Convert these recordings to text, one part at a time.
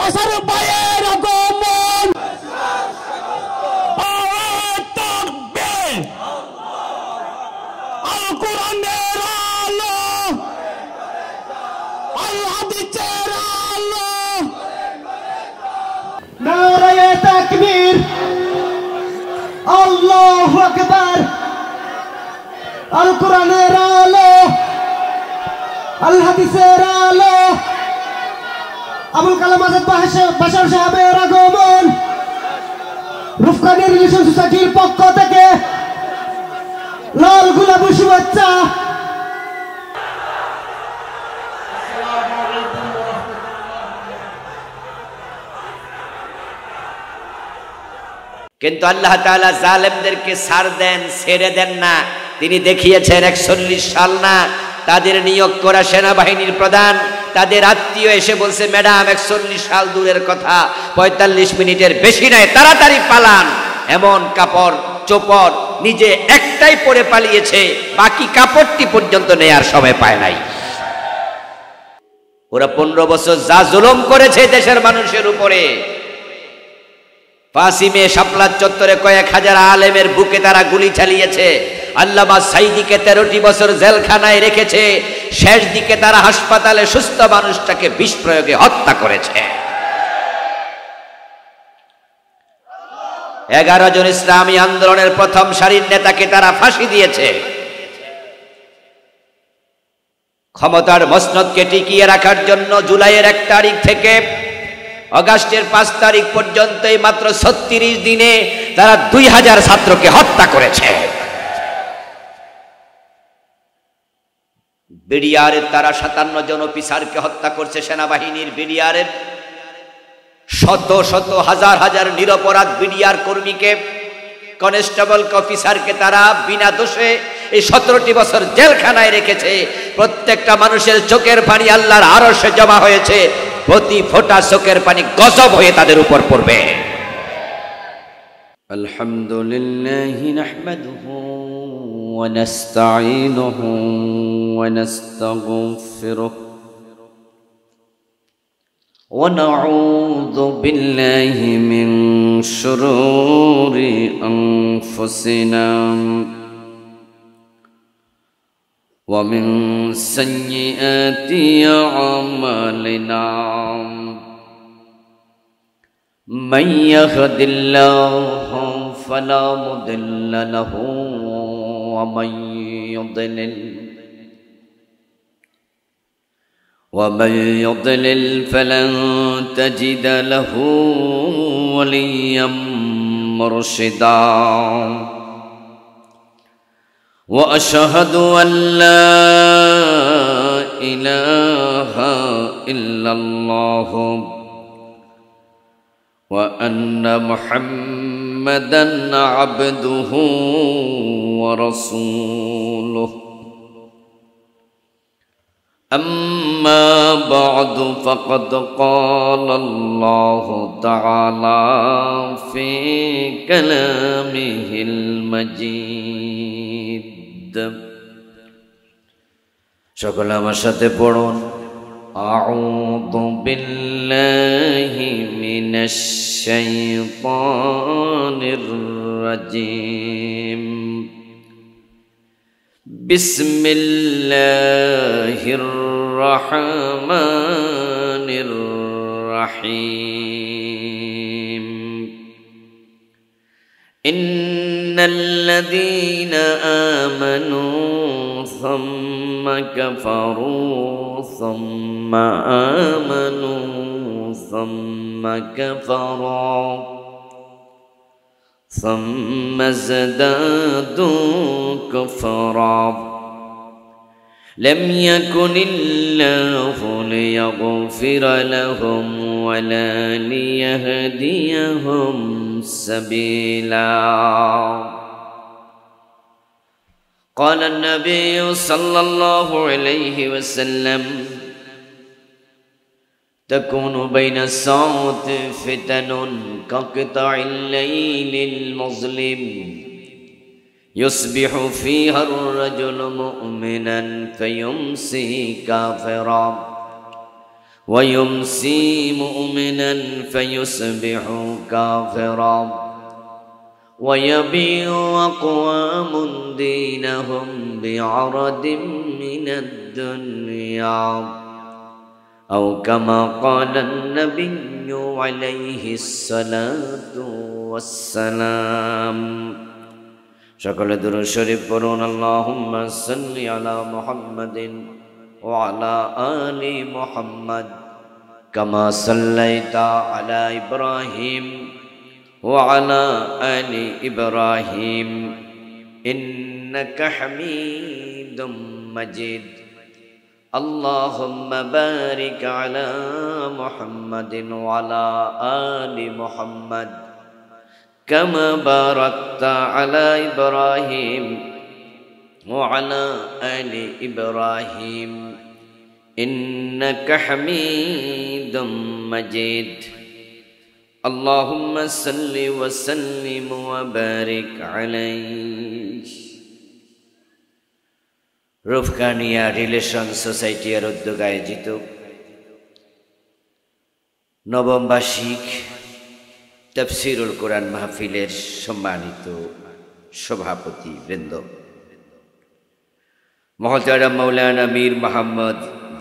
আসার ভাইয়ের আগমন আল কোরআনের আলো আল হাদিসের আলো নারায়ে তাকবীর আল্লাহু আকবার আল কোরআনের আলো আল হাদিসের আলো আবুল কালাম আজাদ বাশার সাহেবের আগমন রূপকানি রিলেশন সোসাইটির পক্ষ থেকে লাল গোলাপি শুভেচ্ছা। কিন্তু আল্লাহ তাআলা জালেমদেরকে ছাড় দেন, ছেড়ে দেন না। তিনি দেখিয়েছেন 41 সাল না, তাদের নিয়োগ করা সেনাবাহিনীর প্রধান তাদের আত্মীয় এসে বলছে, ম্যাডাম 41 সাল দূরের কথা, 45 মিনিটের বেশি নয়, তাড়াতাড়ি পালান। এমন কাপড় চোপড় নিজে একটাই পরে পালিয়েছে, বাকি কাপড়টি পর্যন্ত নেয়ার সময় পায় নাই। ওরা 15 বছর যা জুলুম করেছে দেশের মানুষের উপরে, 5 মে শাপলা চত্বরে কয়েক হাজার আলেমের বুকে তারা গুলি চালিয়েছে। আল্লামা সাইদিকে 13টি বছর জেলখানায় রেখেছে। শেষ দিকে তারা হাসপাতালে সুস্থ মানুষটাকে বিষ প্রয়োগে হত্যা করেছে। 11 জন ইসলামী আন্দোলনের প্রথম সারির নেতাকে তারা ফাঁসি দিয়েছে। ক্ষমতার মসনদকে টিকিয়ে রাখার জন্য জুলাইয়ের 1 তারিখ থেকে আগস্টের 5 তারিখ পর্যন্ত মাত্র 36 দিনে তারা 2000 ছাত্রকে হত্যা করেছে। বিডিআরের তারা 57 জন অফিসারকে হত্যা করছে। সেনাবাহিনীর বিডিআরের শত শত হাজার হাজার নিরপরাধ বিডিআর কর্মীকে, কনস্টেবল অফিসারকে তারা বিনা দোষে এই 17টি বছর জেলখানায় রেখেছে। প্রত্যেকটা মানুষের চোখের পানি আল্লাহর আরশে জমা হয়েছে। প্রতি ফোঁটা চোখের পানি গজব হয়ে তাদের উপর পড়বে। আলহামদুলিল্লাহি নাহমাদুহু ওয়া নাস্তাঈনুহু ওয়া নাস্তাগফিরুহু ওয়া নাউযু বিল্লাহি মিন শুরুরি আনফুসিনা ومن سيئات أعمالنا من يهد الله فلا مضل له ومن يضلل فلن تجد له وليا مرشدا وأشهد أن لا إله إلا الله وأن محمدا عبده ورسوله أما بعد فقد قال الله تعالى في كلامه المجيد সকলে আমার সাথে পড়ুন আউযু বিল্লাহি মিনাশ শাইতানির রাজিম বিসমিল্লাহির রহমানির রহিম ইন্নাল্লাযীনা আমানু ثم كفروا ثم آمنوا ثم كفروا ثم ازدادوا كفرا لم يكن الله ليغفر لهم ولا ليهديهم سبيلا قال النبي صلى الله عليه وسلم تكون بين الساعة فتن كقطع الليل المظلم يصبح فيها الرجل مؤمنا فيمسي كافرا ويمسي مؤمنا فيصبح كافرا ويبيع أقوام دينهم بعرض من الدنيا أو كما قال النبي عليه الصلاة والسلام সকল দুরূদ শরীফ পড়ুন আল্লাহুম্মা সাল্লি আলা মুহাম্মাদিন ওয়া আলা আলি মুহাম্মাদ কামা সাল্লাইতা আলা ইব্রাহিম ওয়া আলা আলি ইব্রাহিম ইন্নাকা হামিদুম মাজিদ আল্লাহুম্মা বারিক আলা মুহাম্মাদিন ওয়া আলা আলি মুহাম্মাদ كما باركت على إبراهيم وعلى آل إبراهيم إنك حميد مجيد اللهم صل وسلم وبارك عليه রুফকানিয়া রিলেশন সোসাইটি এর উদ্যোগে আয়োজিত নবম বার্ষিক তাফসীরুল কোরআন মাহফিলের সম্মানিত সভাপতি বৃন্দ, মহতারাম মাওলানা মীর মোহাম্মদ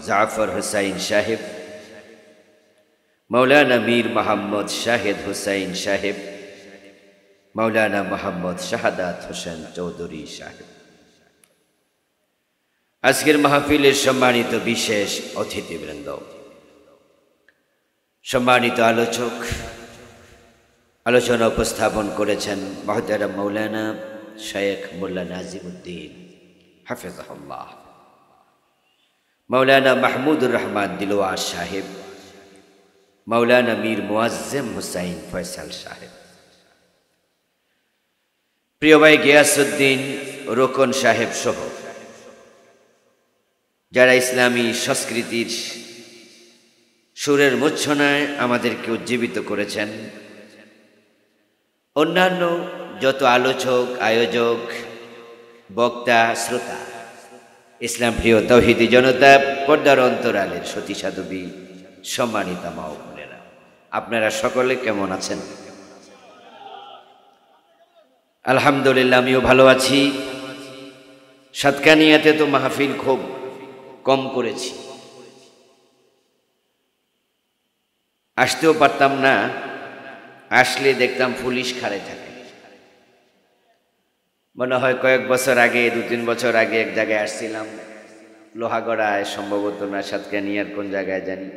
জাফর হুসাইন সাহেব, মাওলানা মীর মোহাম্মদ শাহেদ হুসাইন সাহেব, মাওলানা মোহাম্মদ শাহাদাত হোসেন চৌধুরী সাহেব, আজকের মাহফিলের সম্মানিত বিশেষ অতিথিবৃন্দ, সম্মানিত আলোচক, আলোচনা উপস্থাপন করেছেন মহতারাম মাওলানা শেখ মোল্লা নাজিমুদ্দিন হাফিজাহুল্লাহ, মাওলানা মাহমুদুর রহমান দিলওয়ার সাহেব, মাওলানা মীর মুআজ্জেম হুসাইন ফয়সাল সাহেব, প্রিয় ভাই গিয়াসউদ্দিন রোকন সাহেব সহ যারা ইসলামী সংস্কৃতির সুরের মূর্ছনায় আমাদেরকে উজ্জীবিত করেছেন, অন্যান্য যত আলোচক, আয়োজক, বক্তা, শ্রোতা, ইসলাম প্রিয় তাওহীদি জনতা, পর্দার অন্তরালের সতী সাধবী, সম্মানিতা মা ও বোনেরা, আপনারা সকলে কেমন আছেন? আলহামদুলিল্লাহ, আমিও ভালো আছি। সাতকানিয়াতে তো মাহফিল খুব কম করেছি, আসতেও পারতাম না, আসলে দেখতাম পুলিশ খাড়ে থাকে। মনে হয় কয়েক বছর আগে, 2-3 বছর আগে এক জায়গায় আসছিলাম, লোহাগড়ায় সম্ভবত, না সাতকানিয়ার কোন জায়গায় জানি,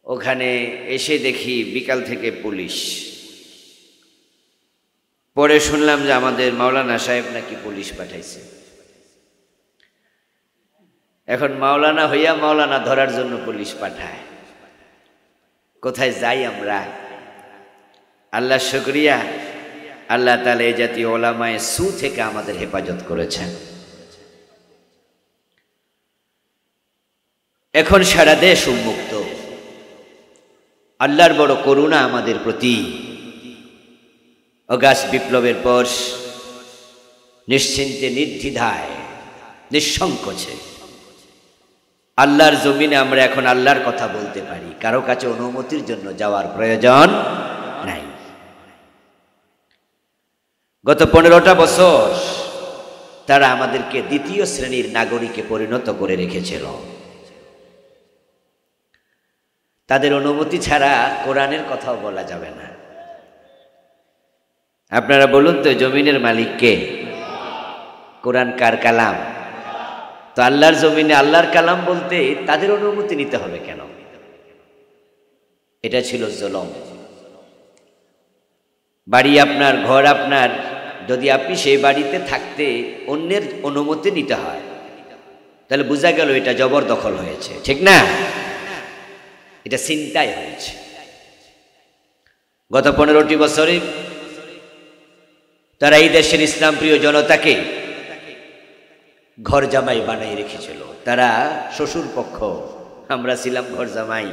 ওখানে এসে দেখি বিকাল থেকে পুলিশ। পরে শুনলাম যে আমাদের মাওলানা সাহেব নাকি পুলিশ পাঠাইছে। এখন মাওলানা হইয়া মাওলানা ধরার জন্য পুলিশ পাঠায়। কোথায় যাই আমরা? আল্লাহ শুকরিয়া, আল্লাহ তাআলা এই জাতীয় ওলামায়ে সু থেকে আমাদের হেফাজত করেছেন। এখন সারা দেশ উন্মুক্ত। আল্লাহর বড় করুণা আমাদের প্রতি। অগাস্ট বিপ্লবের পর নিশ্চিন্তে, নির্দ্বিধায়, নিঃসংকোচে আল্লাহর জমিনে আমরা এখন আল্লাহর কথা বলতে পারি, কারো কাছে অনুমতির জন্য যাওয়ার প্রয়োজন নাই। গত 15টা বছর তারা আমাদেরকে দ্বিতীয় শ্রেণীর নাগরিকে পরিণত করে রেখেছিল। তাদের অনুমতি ছাড়া কোরআনের কথাও বলা যাবে না। আপনারা বলুন তো, জমিনের মালিক কে? কোরআন কার কালাম? তো আল্লাহর জমিনে আল্লাহর কালাম বলতে তাদের অনুমতি নিতে হবে কেন? এটা ছিল জুলুম। বাড়ি আপনার, ঘর আপনার, যদি আপনি সেই বাড়িতে থাকতে অন্যের অনুমতি নিতে হয়, তাহলে বোঝা গেল এটা জবরদখল হয়েছে, ঠিক না? এটা ছিনতাই হয়েছে। গত 15টি বছরে তারা এই দেশের ইসলাম প্রিয় জনতাকে ঘর জামাই বানাই রেখেছিল। তারা শ্বশুর পক্ষ, আমরা ছিলাম ঘর জামাই,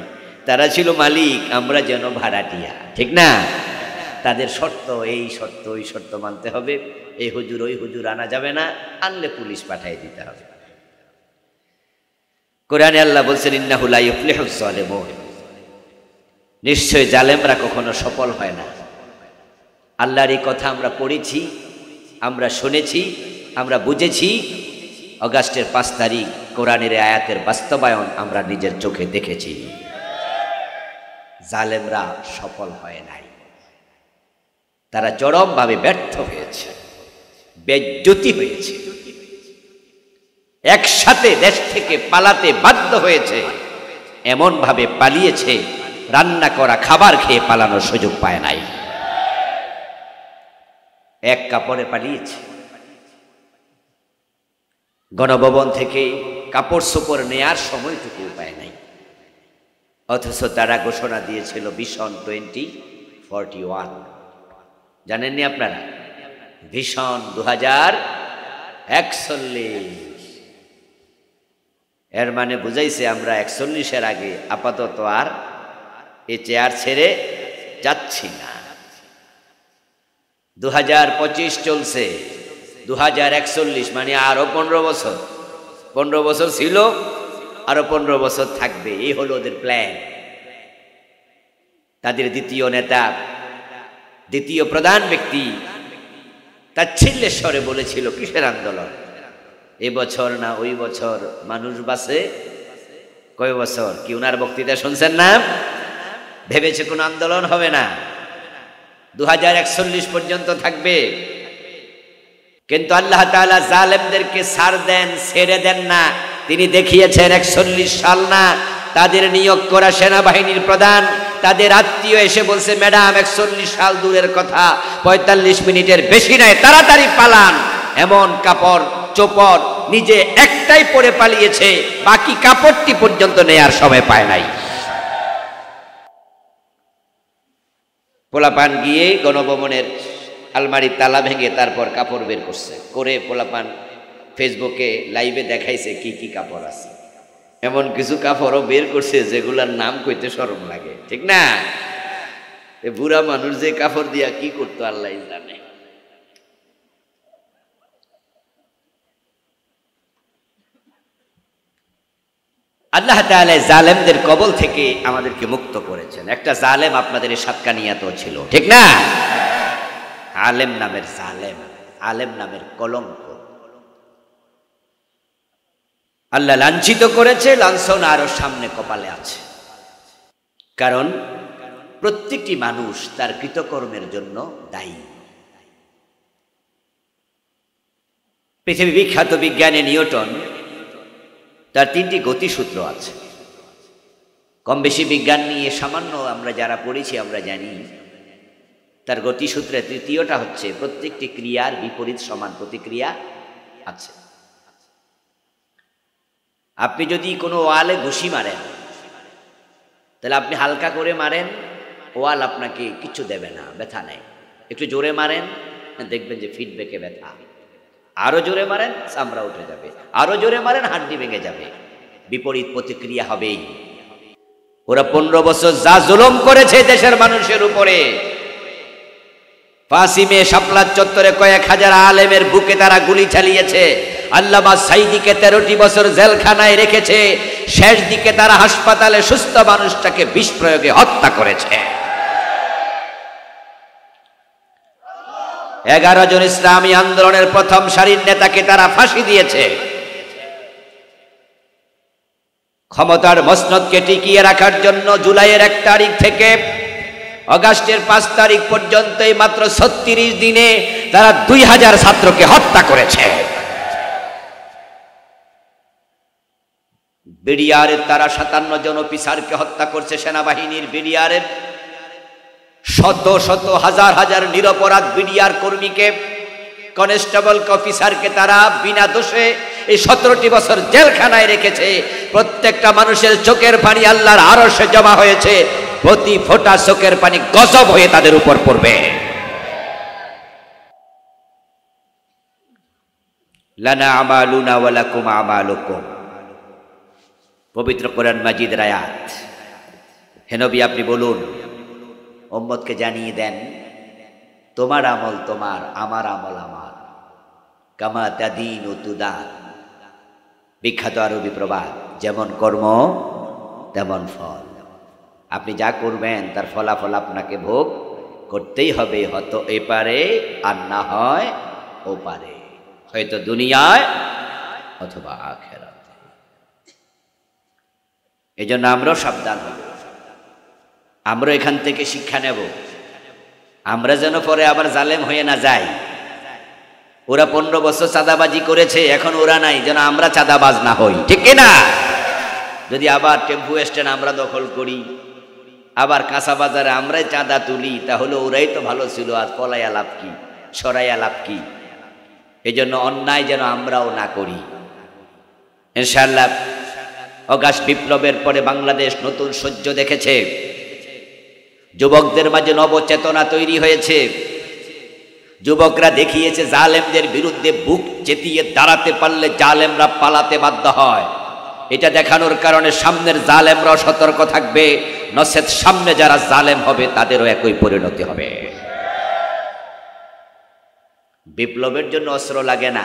তারা ছিল মালিক, আমরা যেন ভাড়াটিয়া, ঠিক না? তাদের শর্ত, এই শর্ত ওই শর্ত মানতে হবে, এই হুজুর ওই হুজুর আনা যাবে না, আনলে পুলিশ পাঠিয়ে দিতে হবে। কোরআনে আল্লাহ বলছেন ইন্নাহু লা ইউফলিহুজ জালিমুন, নিশ্চয় জালেমরা কখনো সফল হয় না। আল্লাহর এই কথা আমরা পড়েছি, আমরা শুনেছি, আমরা বুঝেছি। অগাস্টের 5 তারিখ কোরআনের আয়াতের বাস্তবায়ন আমরা নিজের চোখে দেখেছি। জালেমরা সফল হয় নাই, তারা চরমভাবে ব্যর্থ হয়েছে, বেজ্জতি হয়েছে, একসাথে দেশ থেকে পালাতে বাধ্য হয়েছে, এমন ভাবে পালিয়েছে রান্না করা খাবার খেয়ে পালানোর সুযোগ পায় নাই। এক কাপড়ে পালিয়েছে, গণভবন থেকে কাপড় চোপড় নেয়ার সময়টুকু পায় নাই। অথচ তারা ঘোষণা দিয়েছিল ভিশন 2041। জানেননি আপনারা? ভিশন 2041। এর মানে বুঝাইছে আমরা 41-এর আগে আপাতত আর এই চেয়ার ছেড়ে যাচ্ছি না। 2025 চলছে, 2041 মানে আরো 15 বছর। 15 বছর ছিল, আরো 15 বছর থাকবে, এই হলো ওদের প্ল্যান। তাদের দ্বিতীয় নেতা, দ্বিতীয় প্রধান ব্যক্তি তাচ্ছিল্যের স্বরে বলেছিল কিসের আন্দোলন, এবছর না ওই বছর মানুষ বাঁচে কয় বছর। কি উনার বক্তৃতা শুনছেন না? ভেবেছে কোনো আন্দোলন হবে না, 2041 পর্যন্ত থাকবে। কিন্তু আল্লাহ তাআলা জালেমদেরকে ছাড় দেন, ছেড়ে দেন না। তিনি দেখিয়েছেন 41 সাল না, তাদের নিয়োগ করা সেনাবাহিনীর প্রধান তাদের আত্মীয় এসে বলছে ম্যাডাম 41 সাল দূরের কথা, 45 মিনিটের বেশি নয়, তাড়াতাড়ি পালান। এমন কাপড় চোপড় নিজে একটাই পরে পালিয়েছে, বাকি কাপড়টি পর্যন্ত নেয়ার সময় পায় নাই। পোলাপান গিয়ে গণভবনের আলমারির তালা ভেঙে তারপর কাপড় বের করছে, করে পোলাপান ফেসবুকে লাইভে দেখাইছে কি কি কাপড় আছে। এমন কিছু কাপড়ও বের করছে যেগুলার নাম কইতে শরম লাগে, ঠিক না? বুড়া মানুষ যে কাপড় দিয়া কি করতো আল্লাহ জানে। আল্লাহ তাআলা জালেমদের কবল থেকে আমাদেরকে মুক্ত করেছেন। একটা জালেম আপনাদের এই সাতকানিয়াতেও ছিল, ঠিক না? আলেম নামের জালেম, আলেম নামের কলঙ্ক আল্লাহ লাঞ্ছিত করেছে। লাঞ্ছন আরো সামনে কপালে আছে, কারণ প্রত্যেকটি মানুষ তার কৃতকর্মের জন্য দায়ী। পৃথিবী বিখ্যাত বিজ্ঞানী নিউটন, তার 3টি গতিসূত্র আছে। কম বেশি বিজ্ঞান নিয়ে সামান্য আমরা যারা পড়েছি আমরা জানি, তার গতিসূত্রে 3য়টা হচ্ছে প্রত্যেকটি ক্রিয়ার বিপরীত সমান প্রতিক্রিয়া আছে। আপনি যদি কোনো ওয়ালে ঘুষি মারেন, তাহলে আপনি হালকা করে মারেন, ওয়াল আপনাকে কিছু দেবে না, ব্যথা নেই। একটু জোরে মারেন, দেখবেন যে ফিডব্যাকে ব্যথা। আরো জোরে মারেন, চামড়া উঠে যাবে। আরো জোরে মারেন, হাড্ডি ভেঙে যাবে। বিপরীত প্রতিক্রিয়া হবেই। ওরা 15 বছর যা জুলুম করেছে দেশের মানুষের উপরে, 5ই মে শাপলা চত্বরে কয়েক হাজার আলেমের বুকে তারা গুলি চালিয়েছে। আল্লামা সাইদিকে 13টি বছর জেলখানায় রেখেছে। শেষ দিকে তারা হাসপাতালে সুস্থ মানুষটাকে বিষ প্রয়োগে হত্যা করেছে। 11 জন ইসলামী আন্দোলনের প্রথম সারির নেতাকে তারা ফাঁসি দিয়েছে। ক্ষমতার মসনদকে টিকিয়ে রাখার জন্য জুলাইয়ের 1 তারিখ থেকে আগস্টের 5 তারিখ পর্যন্ত মাত্র 36 দিনে তারা 2000 ছাত্রকে হত্যা করেছে। বিডিআরের তারা 57 জন অফিসারকে হত্যা করছে। সেনাবাহিনীর বিডিআরের শত শত হাজার হাজার নিরপরাধ বিডিআর কর্মীকে, কনস্টেবল অফিসারকে তারা বিনা দোষে এই 17টি বছর জেলখানায় রেখেছে। প্রত্যেকটা মানুষের চোখের পানি আল্লাহর আরশে জমা হয়েছে। প্রতি ফোঁটা চোখের পানি গজব হয়ে তাদের উপর পড়বে। লানা আমালুনা ওয়া লাকুম আমালুকুম, পবিত্র কোরআন মাজিদের আয়াত। হে নবী, আপনি বলুন, উম্মতকে জানিয়ে দেন, তোমার আমল তোমার, আমার আমল আমার। কামা তাদিনু তুদান, বিখ্যাত আরবি প্রবাদ। যেমন কর্ম তেমন ফল। আপনি যা করবেন তার ফলাফল আপনাকে ভোগ করতেই হবে, হয়তো এপারে আর না হয় ওপারে, হয়তো দুনিয়ায় অথবা আখিরাতে। এজন্য আমরাও সাবধান হব, আমরা এখান থেকে শিক্ষা নেব, আমরা যেন পরে আবার জালেম হয়ে না যাই। ওরা 15 বছর চাঁদাবাজি করেছে, এখন ওরা নাই, যেন আমরা চাঁদাবাজ না হই, ঠিক কিনা? যদি আবার টেম্পু স্ট্যান্ড আমরা দখল করি, আবার কাঁচা বাজারে আমরাই চাঁদা তুলি, তাহলে ওরাই তো ভালো ছিল, আর পলাইয়া লাভ কি, সরাইয়া লাভ কি? এই জন্য অন্যায় যেন আমরাও না করি। ইনশাআল্লাহ অগাস্ট বিপ্লবের পরে বাংলাদেশ নতুন সূর্য দেখেছে, যুবকদের মাঝে নবচেতনা তৈরি হয়েছে, যুবকরা দেখিয়েছে জালেমদের বিরুদ্ধে বুক চেতিয়ে দাঁড়াতে পারলে জালেমরা পালাতে বাধ্য হয়। এটা দেখানোর কারণে সামনের জালেমরাও সতর্ক থাকবে, নচেত সামনে যারা জালেম হবে তাদেরও একই পরিণতি হবে। বিপ্লবের জন্য অস্ত্র লাগে না,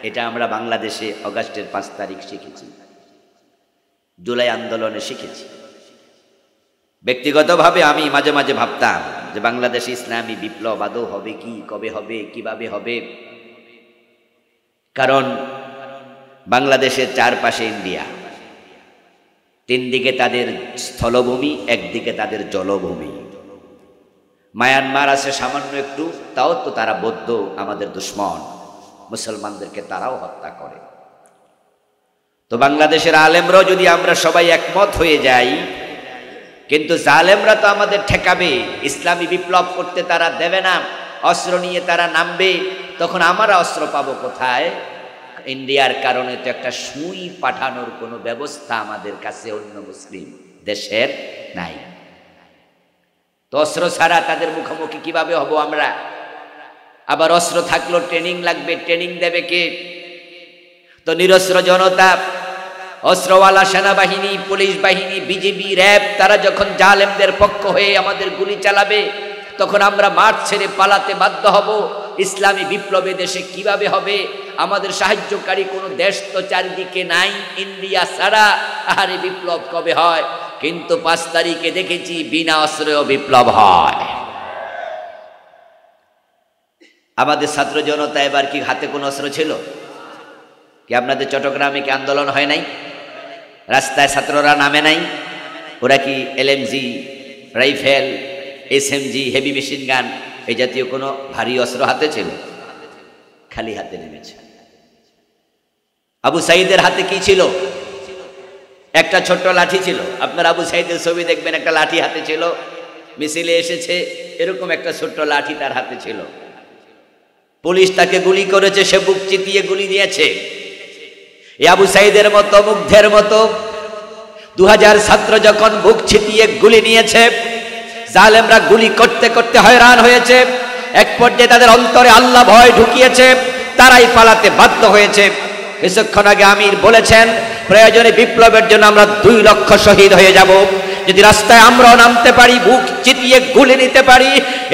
এটা আমরা বাংলাদেশে অগাস্টের 5 তারিখ শিখেছি, জুলাই আন্দোলনে শিখেছি। ব্যক্তিগতভাবে আমি মাঝে মাঝে ভাবতাম যে বাংলাদেশে ইসলামী বিপ্লব আদৌ হবে কি, কবে হবে, কিভাবে হবে? কারণ বাংলাদেশের চারপাশে ইন্ডিয়া, 3 দিকে তাদের স্থলভূমি, একদিকে তাদের জলভূমি। মায়ানমার আছে সামান্য একটু, তাও তো তারা বৌদ্ধ, আমাদের দুশ্মন, মুসলমানদেরকে তারাও হত্যা করে। তো বাংলাদেশের আলেমরাও যদি আমরা সবাই একমত হয়ে যাই, কিন্তু জালেমরা তো আমাদের ঠেকাবে, ইসলামী বিপ্লব করতে তারা দেবে না, অস্ত্র নিয়ে তারা নামবে, তখন আমরা অস্ত্র পাবো কোথায়? ইন্ডিয়ার কারণে তো একটা সুই পাঠানোর কোনো ব্যবস্থা আমাদের কাছে অন্য মুসলিম দেশের নাই। তো অস্ত্র ছাড়া তাদের মুখোমুখি কিভাবে হব আমরা? আবার অস্ত্র থাকলেও ট্রেনিং লাগবে, ট্রেনিং দেবে কে? তো নিরস্ত্র জনতা, অস্ত্রওয়ালা সেনাবাহিনী, পুলিশ বাহিনী, বিজিবি, র্যাব, তারা যখন জালেমদের পক্ষ হয়ে আমাদের গুলি চালাবে, তখন আমরা মাঠ ছেড়ে পালাতে বাধ্য হব। ইসলামী বিপ্লবে দেশে কিভাবে হবে? আমাদের সাহায্যকারী কোনো দেশ তো চারিদিকে নাই, ইন্ডিয়া ছাড়া। আরে বিপ্লব কবে হয়? কিন্তু 5 তারিখে দেখেছি বিনা অস্ত্রেও বিপ্লব হয়। আমাদের ছাত্র জনতা এবার কি হাতে কোনো অস্ত্র ছিল? কি আপনাদের চট্টগ্রামে কি আন্দোলন হয় নাই? রাস্তায় ছাত্ররা নামে নাই? ওরা কি LMG, rifle, SMG, heavy machine gun, এই জাতীয় কোনো ভারী অস্ত্র হাতে ছিল? খালি হাতে নেমেছে। আবু সাইদের হাতে কি ছিল? একটা ছোট্ট লাঠি ছিল। আপনার আবু সাইদের ছবি দেখবেন, একটা লাঠি হাতে ছিল, মিছিলে এসেছে, এরকম একটা ছোট্ট লাঠি তার হাতে ছিল। পুলিশ তাকে গুলি করেছে, সে বুক চিতিয়ে গুলি দিয়েছে। এই আবু সাইদের মতো, মুগ্ধের মতো 2000 ছাত্র যখন বুক চিতিয়ে গুলি নিয়েছে, জালেমরা গুলি করতে করতে হয়রান হয়েছে। এক পর্যায়ে তাদের অন্তরে আল্লাহ ভয় ঢুকিয়েছে, তারাই পালাতে বাধ্য হয়েছে। কিছুক্ষণ আগে আমির বলেছেন, প্রয়োজনে বিপ্লবের জন্য আমরা 2 লক্ষ শহীদ হয়ে যাব। যদি রাস্তায় আমরাও নামতে পারি, বুক চিতিয়ে গুলি নিতে পারি,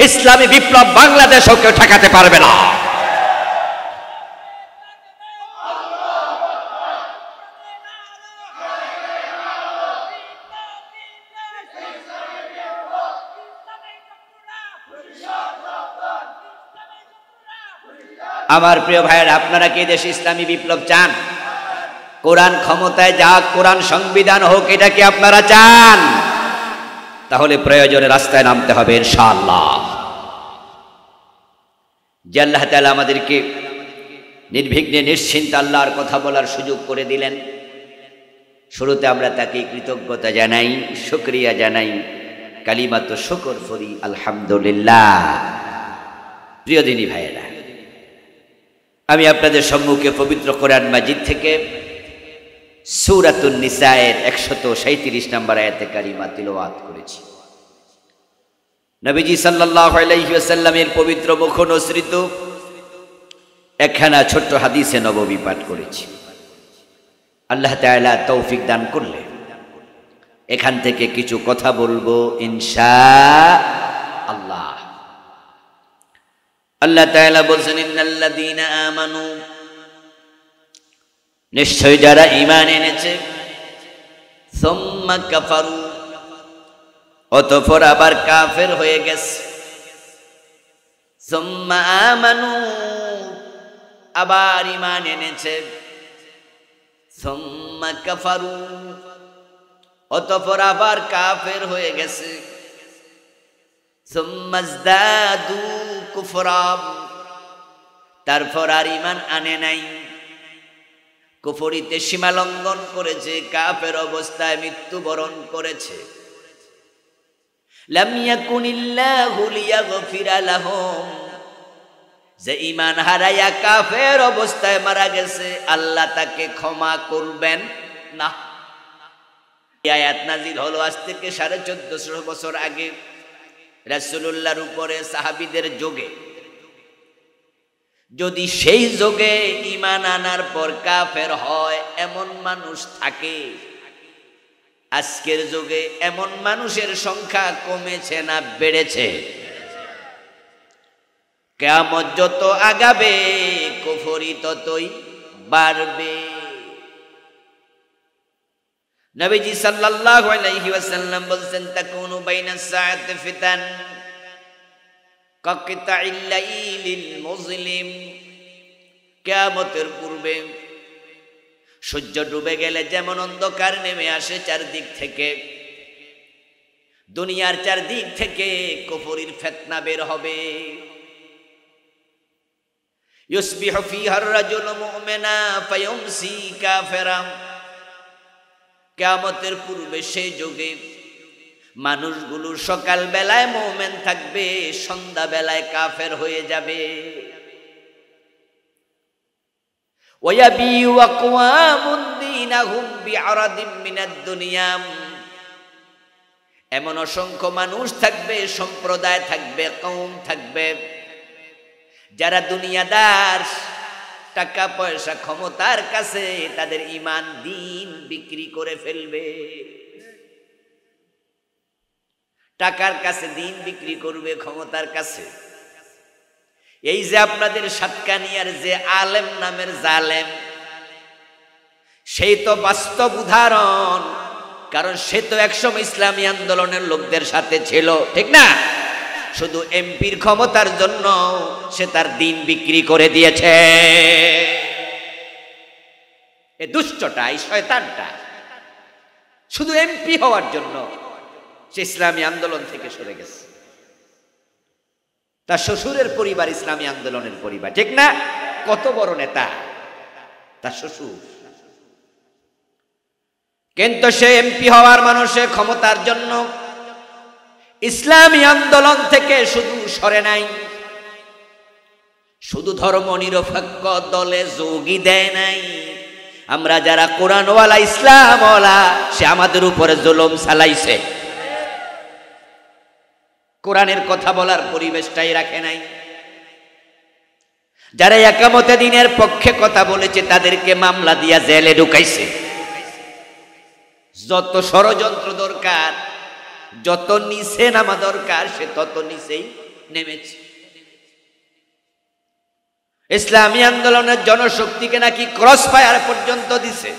ইসলামী বিপ্লব বাংলাদেশও কেউ ঠেকাতে পারবে না। আমার প্রিয় ভাইয়েরা, আপনারা কি দেশে ইসলামী বিপ্লব চান? কোরআন ক্ষমতায় যাক, কোরআন সংবিধান হোক, এটা কি আপনারা চান? তাহলে প্রয়োজনে রাস্তায় নামতে হবে ইনশাআল্লাহ। যে আল্লাহ তাআলা আমাদেরকে নির্বিঘ্নে নিশ্চিন্তে আল্লাহর কথা বলার সুযোগ করে দিলেন, শুরুতে আমরা তাকে কৃতজ্ঞতা জানাই, শুকরিয়া জানাই, কালিমাত শুকর করি, আলহামদুলিল্লাহ। প্রিয় দিনী ভাইয়েরা, আমি আপনাদের সম্মুখে পবিত্র কোরআন মাজিদ থেকে সূরাতুন নিসায়ের 137 নম্বর আয়াতে কারিমা তিলাওয়াত করেছি। নবীজি সাল্লাল্লাহু আলাইহি ওয়াসাল্লামের পবিত্র মুখ অনুসৃত একখানা ছোট্ট হাদিসে নববী পাঠ করেছি। আল্লাহ তাআলা তৌফিক দান করলে এখান থেকে কিছু কথা বলবো ইনশাআল্লাহ। আল্লাহ তাআলা বলছেন, ইন্নাল্লাযীনা আমানু, নিশ্চয় যারা ঈমান এনেছে, সুম্মা কাফারু, অতঃপর আবার কাফের হয়ে গেছে। সুম্মা আমানু, আবার ঈমান এনেছে। সুম্মা কাফারু, অতঃপর আবার কাফের হয়ে গেছে। সুম্মা ইজদাদু কুফরা, তারপর আর ঈমান আনে নাই, কুফরিতে সীমা লঙ্ঘন করেছে, কাফের অবস্থায় মৃত্যুবরণ করেছে। লাম ইয়াকুনিল্লাহু লিয়াগফিরা লাহুম, যে ঈমান হারায়া কাফের অবস্থায় মারা গেছে আল্লাহ তাকে ক্ষমা করবেন না। এই আয়াত নাজিল হলো আজ থেকে 1450 বছর আগে, রাসূলুল্লাহর উপরে সাহাবীদের যুগে। যদি সেই যুগে ঈমান আনার পর কাফের হয় এমন মানুষ থাকে, আজকের যুগে এমন মানুষের সংখ্যা কমেছে না বেড়েছে? কিয়ামত যত আগাবে কুফরি ততই বাড়বে। নবীজি সাল্লাল্লাহু আলাইহি ওয়াসাল্লাম বলেন, তাকুনু বাইনাস সাআতি ফিতান কাকিতাইল লাইলিল মুজলিম, কিয়ামতের পূর্বে সূর্য ডুবে গেলে যেমন অন্ধকার নেমে আসে চারদিক থেকে, দুনিয়ার চারদিক থেকে কুফরির ফিতনা বের হবে। ইউসবিহু ফিহার রাজুলু মুমিনা ফায়ুমসি কাফিরা, কিয়ামতের পূর্বে সেই যুগে মানুষগুলো সকাল বেলায় মুমিন থাকবে, সন্ধ্যা বেলায় কাফের হয়ে যাবে। ওয়ায়াবিউ আকওয়ামুন দীনাহুম বিআরাদিন মিনাদ দুনিয়া, এমন অসংখ্য মানুষ থাকবে, সম্প্রদায় থাকবে, কওম থাকবে, যারা দুনিয়াদার, টাকা পয়সা ক্ষমতার কাছে তাদের ঈমান দ্বীন বিক্রি করে ফেলবে। টাকার কাছে দ্বীন বিক্রি করবে, ক্ষমতার কাছে। এই যে আপনাদের সাতকানিয়ার যে আলেম নামের জালেম, সেই তো বাস্তব উদাহরণ, কারণ সে তো একসময় ইসলামী আন্দোলনের লোকদের সাথে ছিল, ঠিক না? শুধু এমপির ক্ষমতার জন্য সে তার দ্বীন বিক্রি করে দিয়েছে। এ দুষ্টটা, এই শয়তানটা শুধু এমপি হওয়ার জন্য সে ইসলামী আন্দোলন থেকে সরে গেছে। তার শ্বশুরের পরিবার ইসলামী আন্দোলনের পরিবার, ঠিক না? কত বড় নেতা তার শ্বশুর, কিন্তু সে এমপি হওয়ার মানুষে ক্ষমতার জন্য ইসলামী আন্দোলন থেকে শুধু সরে নাই, শুধু ধর্ম নিরপেক্ষ দলে যোগই দেয় নাই। আমরা যারা কোরআনওয়ালা, ইসলামওয়ালা, সে আমাদের উপরে জুলুম চালাইছে, কোরআনের কথা বলার পরিবেশটাই রাখে নাই। যারা একামতে দ্বীনের পক্ষে কথা বলেছে তাদেরকে মামলা দিয়া জেলে ঢুকাইছে। যত ষড়যন্ত্র দরকার, যত নিচে নামা দরকার, সে তত নিচেই নেমেছে। ইসলামী আন্দোলনের জনশক্তিকে নাকি ক্রস ফায়ার পর্যন্ত দিছে।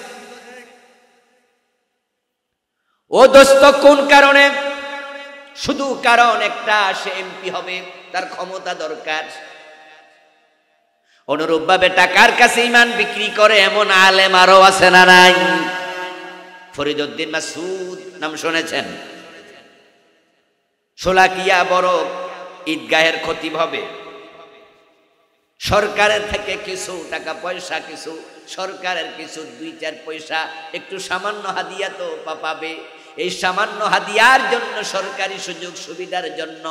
ও দোস্ত, কোন কারণে? শুধু কারণ একটা, সে এমপি হবে, তার ক্ষমতা দরকার। অনুরূপ ভাবে টাকার কাছে ঈমান বিক্রি করে এমন আলেম আরো আছে না নাই? ফরিদউদ্দিন মাসউদ নাম শুনেছেন? শোলাকিয়া বড় ঈদগাহের খতিব হবে, সরকারের থেকে কিছু টাকা পয়সা, কিছু সরকারের কিছু 2-4 পয়সা, একটু সামান্য হাদিয়া তো পাবে। এই সামান্য হাদিয়ার জন্য, সরকারি সুযোগ সুবিধার জন্য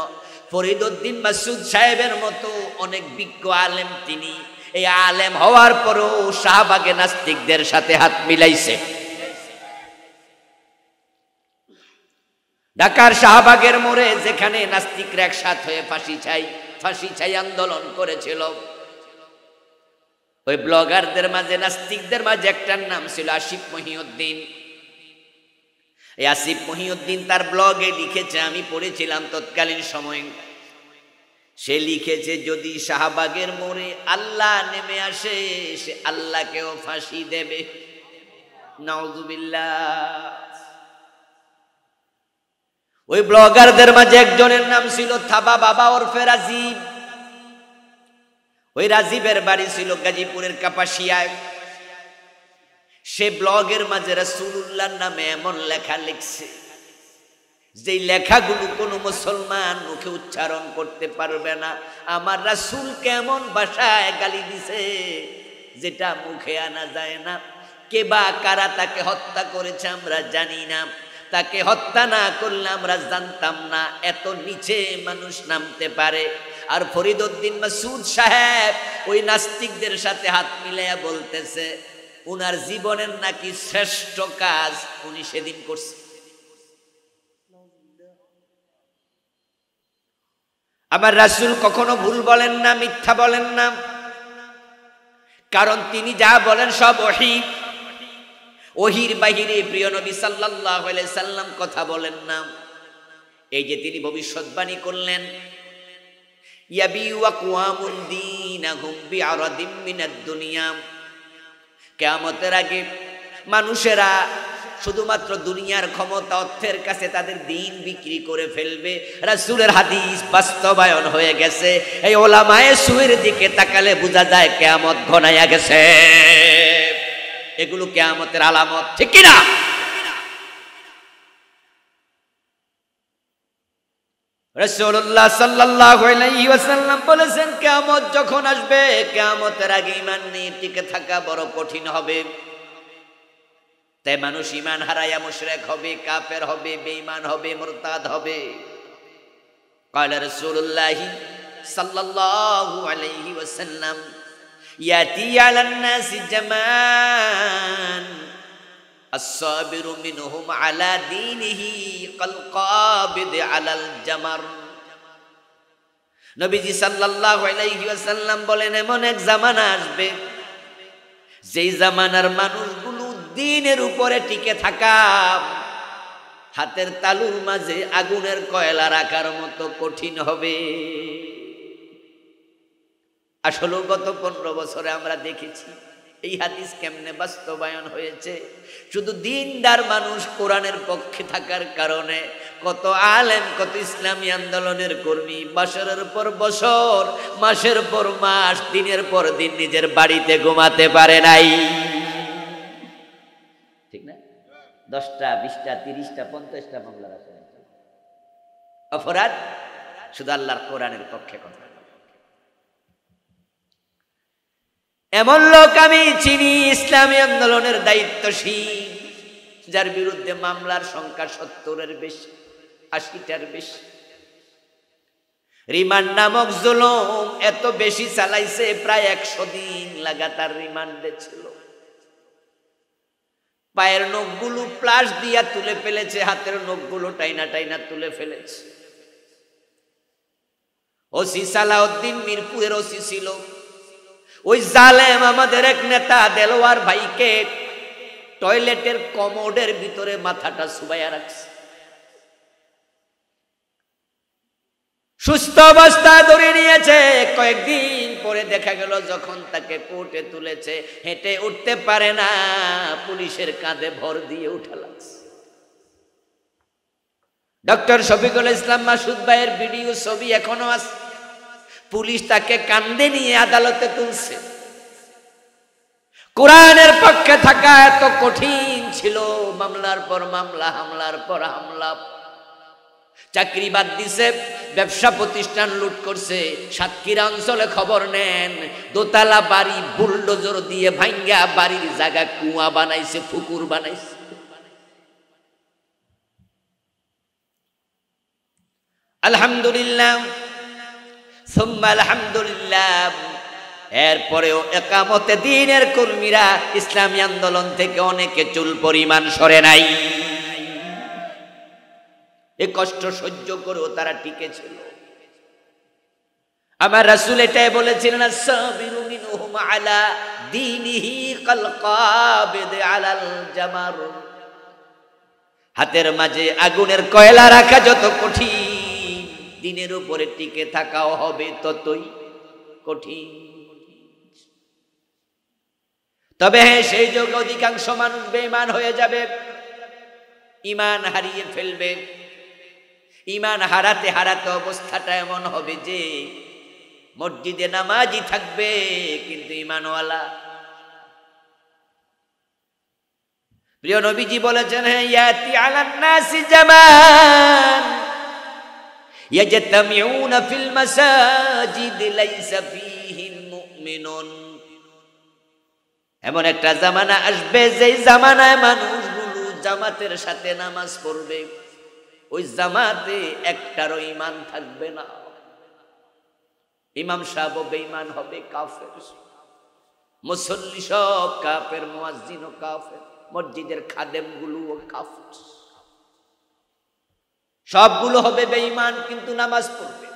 ফরিদউদ্দিন মাসউদ সাহেবের মতো অনেক বিজ্ঞ আলেম তিনি, এই আলেম হওয়ার পরও শাহবাগে নাস্তিকদের সাথে হাত মিলাইছে। ঢাকার শাহবাগের মোড়ে যেখানে নাস্তিকরা একসাথ হয়ে ফাঁসি চাই আন্দোলন করেছিল, ওই ব্লগারদের মাঝে, নাস্তিকদের মাঝে একটার নাম ছিল আসিফ মহিউদ্দিন। এই আসিফ মহিউদ্দিন তার ব্লগে লিখেছে, আমি পড়েছিলাম তৎকালীন সময়, সে লিখেছে যদি শাহবাগের মোড়ে আল্লাহ নেমে আসে, সে আল্লাহকেও ফাঁসি দেবে। নাউজুবিল্লাহ। ওই ব্লগারদের মাঝে একজনের নাম ছিল থাবা বাবা ওরফে রাজীব। ওই রাজীবের বাড়ি ছিল গাজীপুরের কাপাসিয়ায়। সে ব্লগের মাঝে রাসূলুল্লাহর নামে এমন লেখা লিখছে যে লেখাগুলো কোনো মুসলমান মুখে উচ্চারণ করতে পারবে না। আমার রাসূল কেমন ভাষায় গালি দিছে যেটা মুখে আনা যায় না। কে বা কারা তাকে হত্যা করেছে আমরা জানি না, তাকে হত্যা না করলে আমরা জানতাম না এত নিচে মানুষ নামতে পারে। আর ফরিদউদ্দিন মাসউদ সাহেব ওই নাস্তিকদের সাথে হাত মিলাইয়া বলতেছে উনার জীবনের নাকি শ্রেষ্ঠ কাজ উনি সেদিন করছে। আমার রাসূল কখনো ভুল বলেন না, মিথ্যা বলেন না, কারণ তিনি যা বলেন সব ওহী। ওহীর বাহিরে প্রিয় নবী সাল্লাল্লাহু আলাইহি সাল্লাম কথা বলেন না। এই যে তিনি ভবিষ্যৎবাণী করলেন ইয়াবিউ আকওয়ামুন দীনাহুম বিআরাদিম মিনাদ দুনিয়া, কিয়ামতের আগে মানুষেরা শুধুমাত্র দুনিয়ার ক্ষমতা অর্থের কাছে তাদের দিন বিক্রি করে ফেলবে। রাসূলের হাদিস বাস্তবায়ন হয়ে গেছে। এই ওলামায়ে সুয়ের দিকে তাকালে বোঝা যায় কিয়ামত ঘনাইয়া গেছে। এগুলো কিয়ামতের আলামত, ঠিক কি না? রাসূলুল্লাহ সাল্লাল্লাহু আলাইহি ওয়াসাল্লাম বলেছেন কিয়ামত যখন আসবে কিয়ামতের আগে ঈমান নিয়ে টিকে থাকা বড় কঠিন হবে। তাই মানুষ ঈমান হারায়া মুশরিক হবে, কাফের হবে, বেঈমান হবে, মুরতাদ হবে। قال رسول الله صلى الله عليه وسلم ياتي على الناس زمان الصابر منهم على دينه كالقابض على الجمر। নবীজি সাল্লাল্লাহু আলাইহি ওয়াসাল্লাম বলেন এমন এক জামানা আসবে যেই জামানার মানুষগুলো দ্বীনের উপরে টিকে থাকা হাতের তালুর মাঝে আগুনের কয়লা রাখার মতো কঠিন হবে। আসলে গত 15 বছরে আমরা দেখেছি এই হাদিস কেমনে বাস্তবায়ন হয়েছে। শুধু দিনদার মানুষ কোরআনের পক্ষে থাকার কারণে কত আলেম, কত ইসলামী আন্দোলনের কর্মী বছরের পর বছর, মাসের পর মাস, দিনের পর দিন নিজের বাড়িতে ঘুমাতে পারে নাই। ঠিক না? 10টা 20টা 30টা 50টা মামলা আছে অপরাধ শুধু আল্লাহর কোরআনের পক্ষে কথা। এমন লোক আমি চিনি ইসলামী আন্দোলনের দায়িত্বশীল, যার বিরুদ্ধে মামলার সংখ্যা 70-এর বেশি, 80টার বেশি। রিমান্ড নামক জুলুম এত বেশি চালাইছে, প্রায় 100 দিন লাগাতার রিমান্ডে ছিল। পায়ের নখগুলো প্লাস দিয়া তুলে ফেলেছে, হাতের নখগুলো টাইনা টাইনা তুলে ফেলেছে। ওসি সালাউদ্দিন মিরপুরের ওসি ছিল। ওই জালেম আমাদের এক নেতা দেলোয়ার ভাইকে টয়লেটের কমোডের ভিতরে মাথাটা সুবাইয়া রাখছে। সুস্থ অবস্থায় ধরে নিয়েছে। কয়েকদিন পরে দেখা গেল যখন তাকে কোর্টে তুলেছে হেঁটে উঠতে পারে না, পুলিশের কাঁধে ভর দিয়ে উঠা লাগছে। ডক্টর শফিকুল ইসলাম মাসুদ ভাইয়ের ভিডিও ছবি এখনো আছে। পুলিশ তাকে কাঁধে নিয়ে আদালতে তুলছে। কোরআনের পক্ষে থাকা এত কঠিন ছিল। মামলার পর মামলা, হামলার পর হামলা। চাকরি বাদ দিছে, ব্যবসা প্রতিষ্ঠান লুট করছে। সাতক্ষীরা অঞ্চলে খবর নেন, দোতলা বাড়ি বুলডোজার দিয়ে ভাঙ্গা বাড়ির জায়গা কুয়া বানাইছে, পুকুর বানাইছে। আলহামদুলিল্লাহ সুম্মা আলহামদুলিল্লাহ। এরপরেও একামতে দ্বীনের কর্মীরা ইসলামী আন্দোলন থেকে অনেকে চুল পরিমাণ সরে নাই। এই কষ্ট সহ্য করেও তারা টিকে ছিল। আমার রাসূল এটাই বলেছিলেন, আস-সাবিরু মিনহুম আলা দীনিহি কাল কাবিদ আলাল জামার। হাতের মাঝে আগুনের কয়লা রাখা যত কঠিন, দিনের উপরে টিকে থাকাও হবে ততই কঠিন। তবে হ্যাঁ, সেই যুগে অধিকাংশ মানুষ বেঈমান হয়ে যাবে, ঈমান হারিয়ে ফেলবে। ইমান হারাতে হারাতে অবস্থাটা এমন হবে যে মসজিদে নামাজি থাকবে কিন্তু ইমানওয়ালা। প্রিয় নবীজি বলেছেন, হ্যাঁ, ইয়াতি আলান নাসি জামান ইয়াজতামিউনা ফিল মাসাজিদ লাইসা ফীহিম মুমিনুন। এমন একটা জামানা আসবে যে জামানায় মানুষগুলো জামাতের সাথে নামাজ পড়বে, ওই জামাতে একটারও ঈমান থাকবে না। ইমাম সাহেব বেঈমান হবে, কাফের, মুসল্লি সব কাফের, মুয়াজ্জিনও কাফের, মসজিদের খাদেমগুলোও কাফের, সবগুলো হবে বেঈমান কিন্তু নামাজ পড়বে।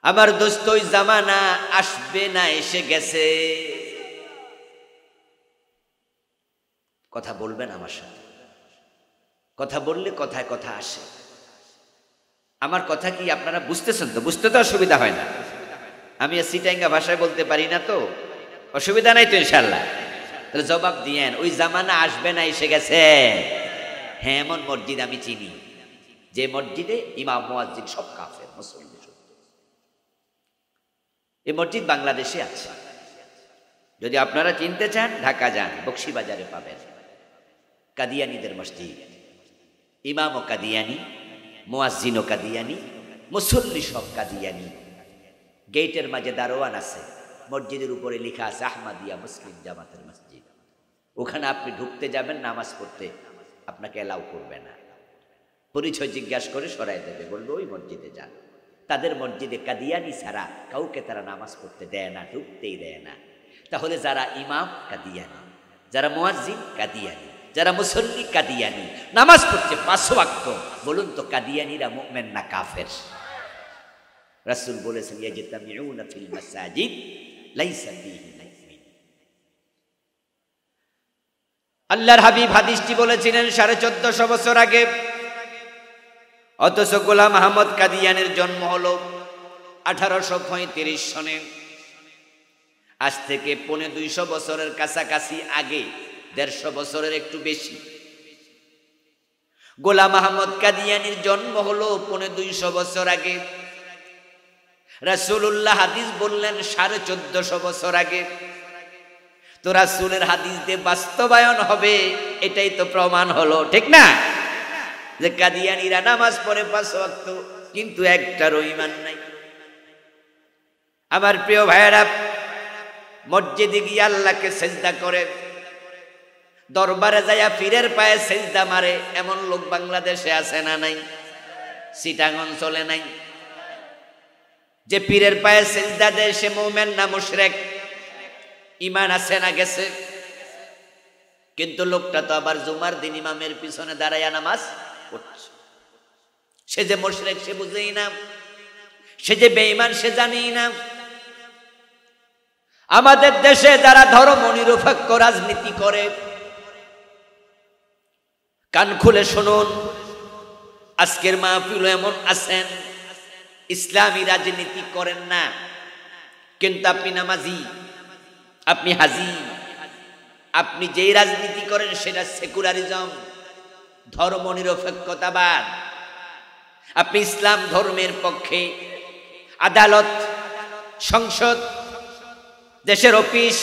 আমার দোস্ত, ওই জামানা আসবে না, এসে গেছে। কথা বলবেন আমার সাথে, কথা বললে কথায় কথা আসে। আমার কথা কি আপনারা বুঝতেছেন তো? বুঝতে তো অসুবিধা হয় না। আমি সিটাঙ্গা ভাষায় বলতে পারি না, তো অসুবিধা নাই তো ইনশাল্লাহ। তাহলে জবাব দিয়েন, ওই জামানা আসবে না, এসে গেছে। হ্যাঁ, এমন মসজিদ আমি চিনি যে মসজিদে ইমাম মুয়াজ্জিন সব কাফের, মুসলমান। এই মসজিদ বাংলাদেশে আছে। যদি আপনারা চিনতে চান, ঢাকা যান, বকশীবাজারে পাবেন কাদিয়ানীদের মসজিদ। ইমাম ও কাদিয়ানী, মুয়াজ্জিন ও কাদিয়ানী, মুসল্লি সব কাদিয়ানী। গেটের মাঝে দারোয়ান আছে, মসজিদের উপরে লেখা আছে আহমদিয়া মুসলিম জামাতের মসজিদ। ওখানে আপনি ঢুকতে যাবেন, নামাজ পড়তে আপনাকে এলাও করবে না। পরিচয় জিজ্ঞাসা করে সরাই দেবে, বলবে ওই মসজিদে যান। তাদের মসজিদে কাদিয়ানী ছাড়া কাউকে তারা নামাজ পড়তে দেয় না, ঢুকতেই দেয় না। তাহলে যারা ইমাম কাদিয়ানী, যারা মুয়াজ্জিন কাদিয়ানী, যারা মুসল্লি কাদিয়ানী, নামাজ পড়ছে 5 ওয়াক্ত, বলুন তো কাদিয়ানীরা মুমিন না কাফের? রাসূল বলেছেন, ইয়াজতামিউনা ফিল মাসাজিদ লাইসা ফীহি মুমিন। আল্লাহর হাবিব হাদিসটি বলেছিলেন 1450 বছর আগে। অথচ গোলাম আহমদ কাদিয়ানীর জন্ম হলো 1835 সনে। আজ থেকে 250 বছরের কাছাকাছি আগে, 150 বছরের একটু বেশি। গোলাম আহমদ কাদিয়ানীর জন্ম হলো 250 বছর আগে। রাসূলুল্লাহ হাদিস বললেন 1450 বছর আগে। তো রাসূলের হাদিস দিয়ে বাস্তবায়ন হবে, এটাই তো প্রমাণ হলো, ঠিক না? যে কাদিয়ানীরা নামাজ পড়ে 5 ওয়াক্ত কিন্তু একটারও ঈমান নাই। আমার প্রিয় ভাইয়েরা, মসজিদে গিয়ে আল্লাহকে সেজদা করে, দরবারে যাইয়া পীরের পায়ে সেজদা মারে, এমন লোক বাংলাদেশে আছে না নাই? চিটাং অঞ্চলে নাই? যে পীরের পায়ে সেজদা দেয় সে মুমিন না মুশরিক? ঈমান আছে না গেছে? কিন্তু লোকটা তো আবার জুমার দিন ইমামের পিছনে দাঁড়াইয়া নামাজ পড়ছে। সে যে মুশরিক সে বুঝেই না, সে যে বেঈমান সে জানেই না। আমাদের দেশে যারা ধর্ম নিরপেক্ষ রাজনীতি করে, কান খুলে শুনুন, আজকের মাহফিল এমন আছেন ইসলামী রাজনীতি করেন না, কিন্তু আপনি নামাজি, আপনি হাজি, আপনি যেই রাজনীতি করেন সেটা সেকুলারিজম, ধর্ম নিরপেক্ষতাবাদ। আপনি ইসলাম ধর্মের পক্ষে। আদালত, সংসদ, দেশের অফিস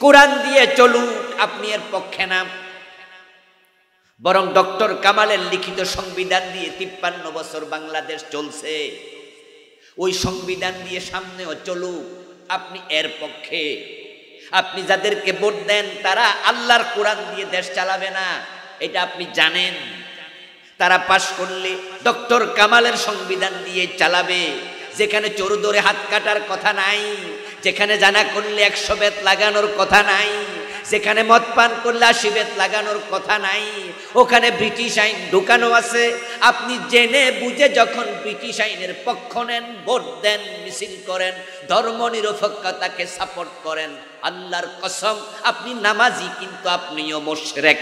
কোরআন দিয়ে চলুক, আপনি এর পক্ষে না। বরং ডক্টর কামালের লিখিত সংবিধান দিয়ে 53 বছর বাংলাদেশ চলছে, ওই সংবিধান দিয়ে সামনেও চলুক, আপনি এর পক্ষে। আপনি যাদেরকে ভোট দেন তারা আল্লাহর কোরআন দিয়ে দেশ চালাবে না, এটা আপনি জানেন। তারা পাশ করলে ডক্টর কামালের সংবিধান দিয়ে চালাবে, যেখানে চোর ধরে হাত কাটার কথা নাই, যেখানে জানা করলে 100 বেত লাগানোর কথা নাই, যেখানে মদ পান করলে 80 বেত লাগানোর কথা নাই, ওখানে ব্রিটিশ আইন ঢুকানো আছে। আপনি জেনে বুঝে যখন ব্রিটিশ আইনের পক্ষ নেন, ভোট দেন, মিছিল করেন, ধর্ম নিরপেক্ষতাকে সাপোর্ট করেন, আল্লাহর কসম আপনি নামাজি কিন্তু আপনিও মুশরিক।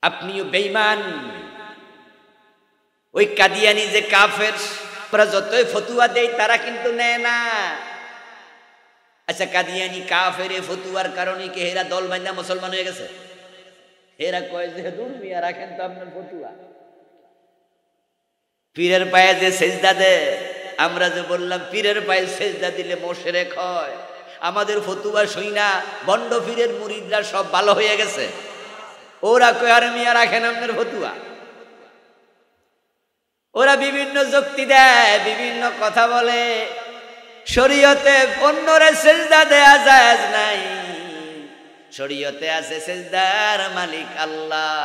আপনিও বেঈমান। ওই কাদিয়ানী যে কাফের, আমরা যতই ফতুয়া দেই তারা কিন্তু নেয় না। আচ্ছা, কাদিয়ানি কাফের ফতুয়ার কারণে কি হেরা দল বান্ধা মুসলমান হয়ে গেছে? এরা কয় যে দূর মিয়া রাখেন তো আপনার ফতুয়া। পীরের পায়ে যে সেজদা দে, আমরা যে বললাম পীরের পায়ে সেজদা দিলে মুশরিক হয়, আমাদের ফতুয়া শুইনা বন্ড পীরের মুরিদরা সব ভালো হয়ে গেছে। ওরা কয় আর মিয়া রাখেন আপনার ফতুয়া। ওরা বিভিন্ন যুক্তি দেয়, বিভিন্ন কথা বলে। শরীয়তে অন্যরে সেজদা দেয়া জায়েজ নাই, শরীয়তে আছে সেজদার মালিক আল্লাহ,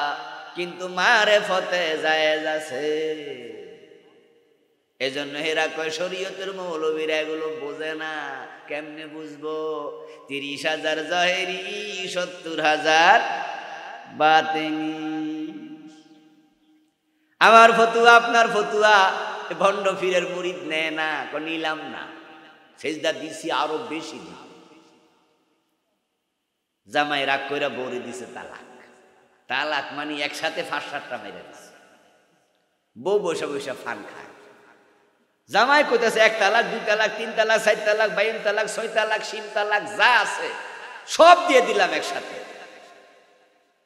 কিন্তু মারেফতে জায়েজ আছে। এজন্য হেরা কয় শরীয়তের মৌলবীরা এগুলো বোঝে না। কেমনে বুঝবো? 30,000 জাহেরি, 70,000 বাতিনি। আমার ফতুয়া আপনার ফতুয়া ভণ্ড পীরের মুরিদ নেয় না, নিলাম না, সেজদা দিছি আরো বেশি দিন। জামাই রাগ কইরা বউরে দিছে তালাক। তালাক মানে একসাথে 5-7টা মেরে দিছে। বউ বসে বসে ফান খায়। জামাই কইতেছে 1 তালাক, 2 তালাক, 3 তালাক, 4 তালাক, 52 তালাক, 6 তালাক, 7 তালাক, যা আছে সব দিয়ে দিলাম একসাথে।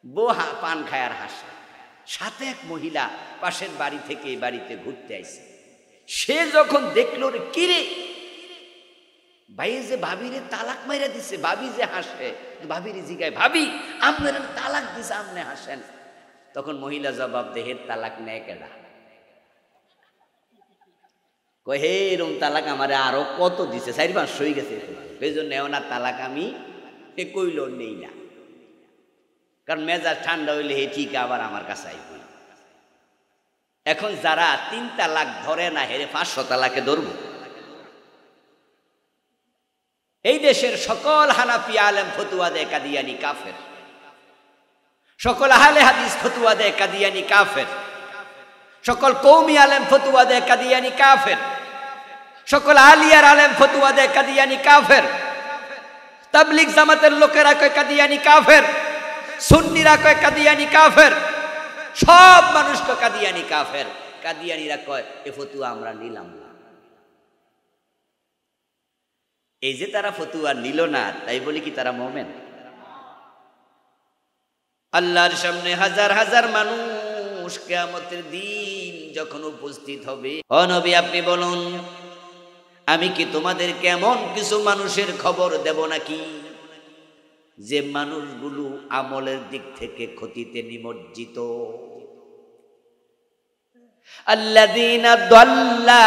বউ পান খায় আর হাসে। সাথে এক মহিলা পাশের বাড়ি থেকে এই বাড়িতে ঘুরতে আইছে। সে যখন দেখলো রে কিরে ভাই যে ভাবিরে তালাক মাইরা দিছে, ভাবি যে হাসে, ভাবিরে জিগায় ভাবি আপনার তালাক দিছে আপনি হাসেন। তখন মহিলা জবাব দেহের তালাক নেয় কেডা? কই হে এরম তালাক আমারে আরো কত দিছে, 4-5 হয়ে গেছে। এই জন্য ওনার তালাক আমি কইল নেই না, কারণ মেজাজ ঠান্ডা হইলে হে ঠিক আবার আমার কাছে আইব। এখন যারা 3 তালাক ধরে না হেরে 500 তালাকে ধরব। এই দেশের সকল হানাফি আলেম ফতুয়া দেয় কাদিয়ানি কাফের, সকল আহলে হাদিস ফতুয়া দেয় কাদিয়ানি কাফের, সকল কওমি আলেম ফতুয়া দেয় কাদিয়ানি কাফের, সকল আলিয়ার আলেম ফতুয়া দেয় কাদিয়ানি কাফের, তাবলিগ জামাতের লোকেরা কয় কাদিয়ানি কাফের, সুন্নিরা কয় কাদিয়ানি কাফের, সব মানুষ কয় কাদিয়ানি কাফের। কাদিয়ানিরা কয় এ ফতুয়া আমরা নিলাম না। এই যে তারা ফতুয়া নিল না, তাই বলি কি তারা মুমিন? আল্লাহর সামনে হাজার হাজার মানুষ কিয়ামতের দিন যখন উপস্থিত হবে, ও নবী আপনি বলুন আমি কি তোমাদেরকে এমন কিছু মানুষের খবর দেব নাকি যে মানুষগুলো আমলের দিক থেকে ক্ষতিতে নিমজ্জিত? আল্লাযীনা দাল্লা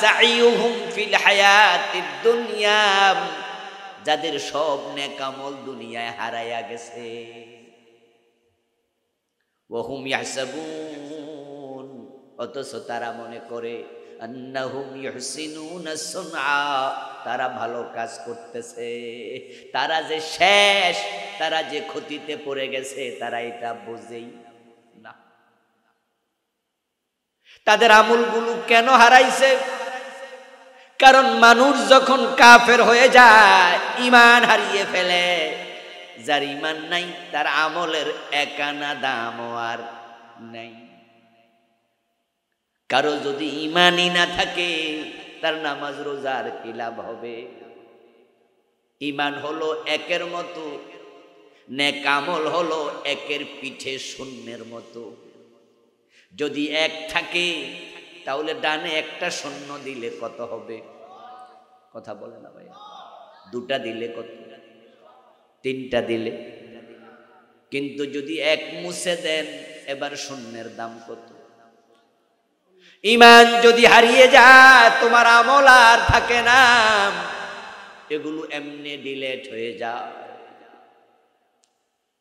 সাইয়ুহুম ফিল হায়াতিদ দুনিয়া, যাদের সব নেক আমল দুনিয়ায় হারায়া গেছে। ওয়া হুম ইয়াহসাবুন, অথচ তারা মনে করে আন্নাহুম ইহসিনুনা সুনআ, তারা ভালো কাজ করতেছে। তারা যে শেষ, তারা যে ক্ষতিতে পড়ে গেছে, তারা এটা বোঝেই না। তাদের আমলগুলো কেন হারাইছে? কারণ মানুষ যখন কাফের হয়ে যায়, ঈমান হারিয়ে ফেলে, যার ঈমান নাই তার আমলের একানা দামও আর নাই। কারো যদি ঈমানই না থাকে, তার নামাজ রোজার কি লাভ হবে? ঈমান হলো একের মতো, নেক আমল হলো একের পিঠে শূন্যের মতো। যদি এক থাকে তাহলে ডানে একটা শূন্য দিলে কত হবে? কথা বলে না ভাই। 2টা দিলে কত? 3টা দিলে। কিন্তু যদি এক মুছে দেন, এবার শূন্যের দাম কত? ঈমান যদি হারিয়ে যায়, তোমার আমল আর থাকে না, এগুলো এমনি ডিলেট হয়ে যায়।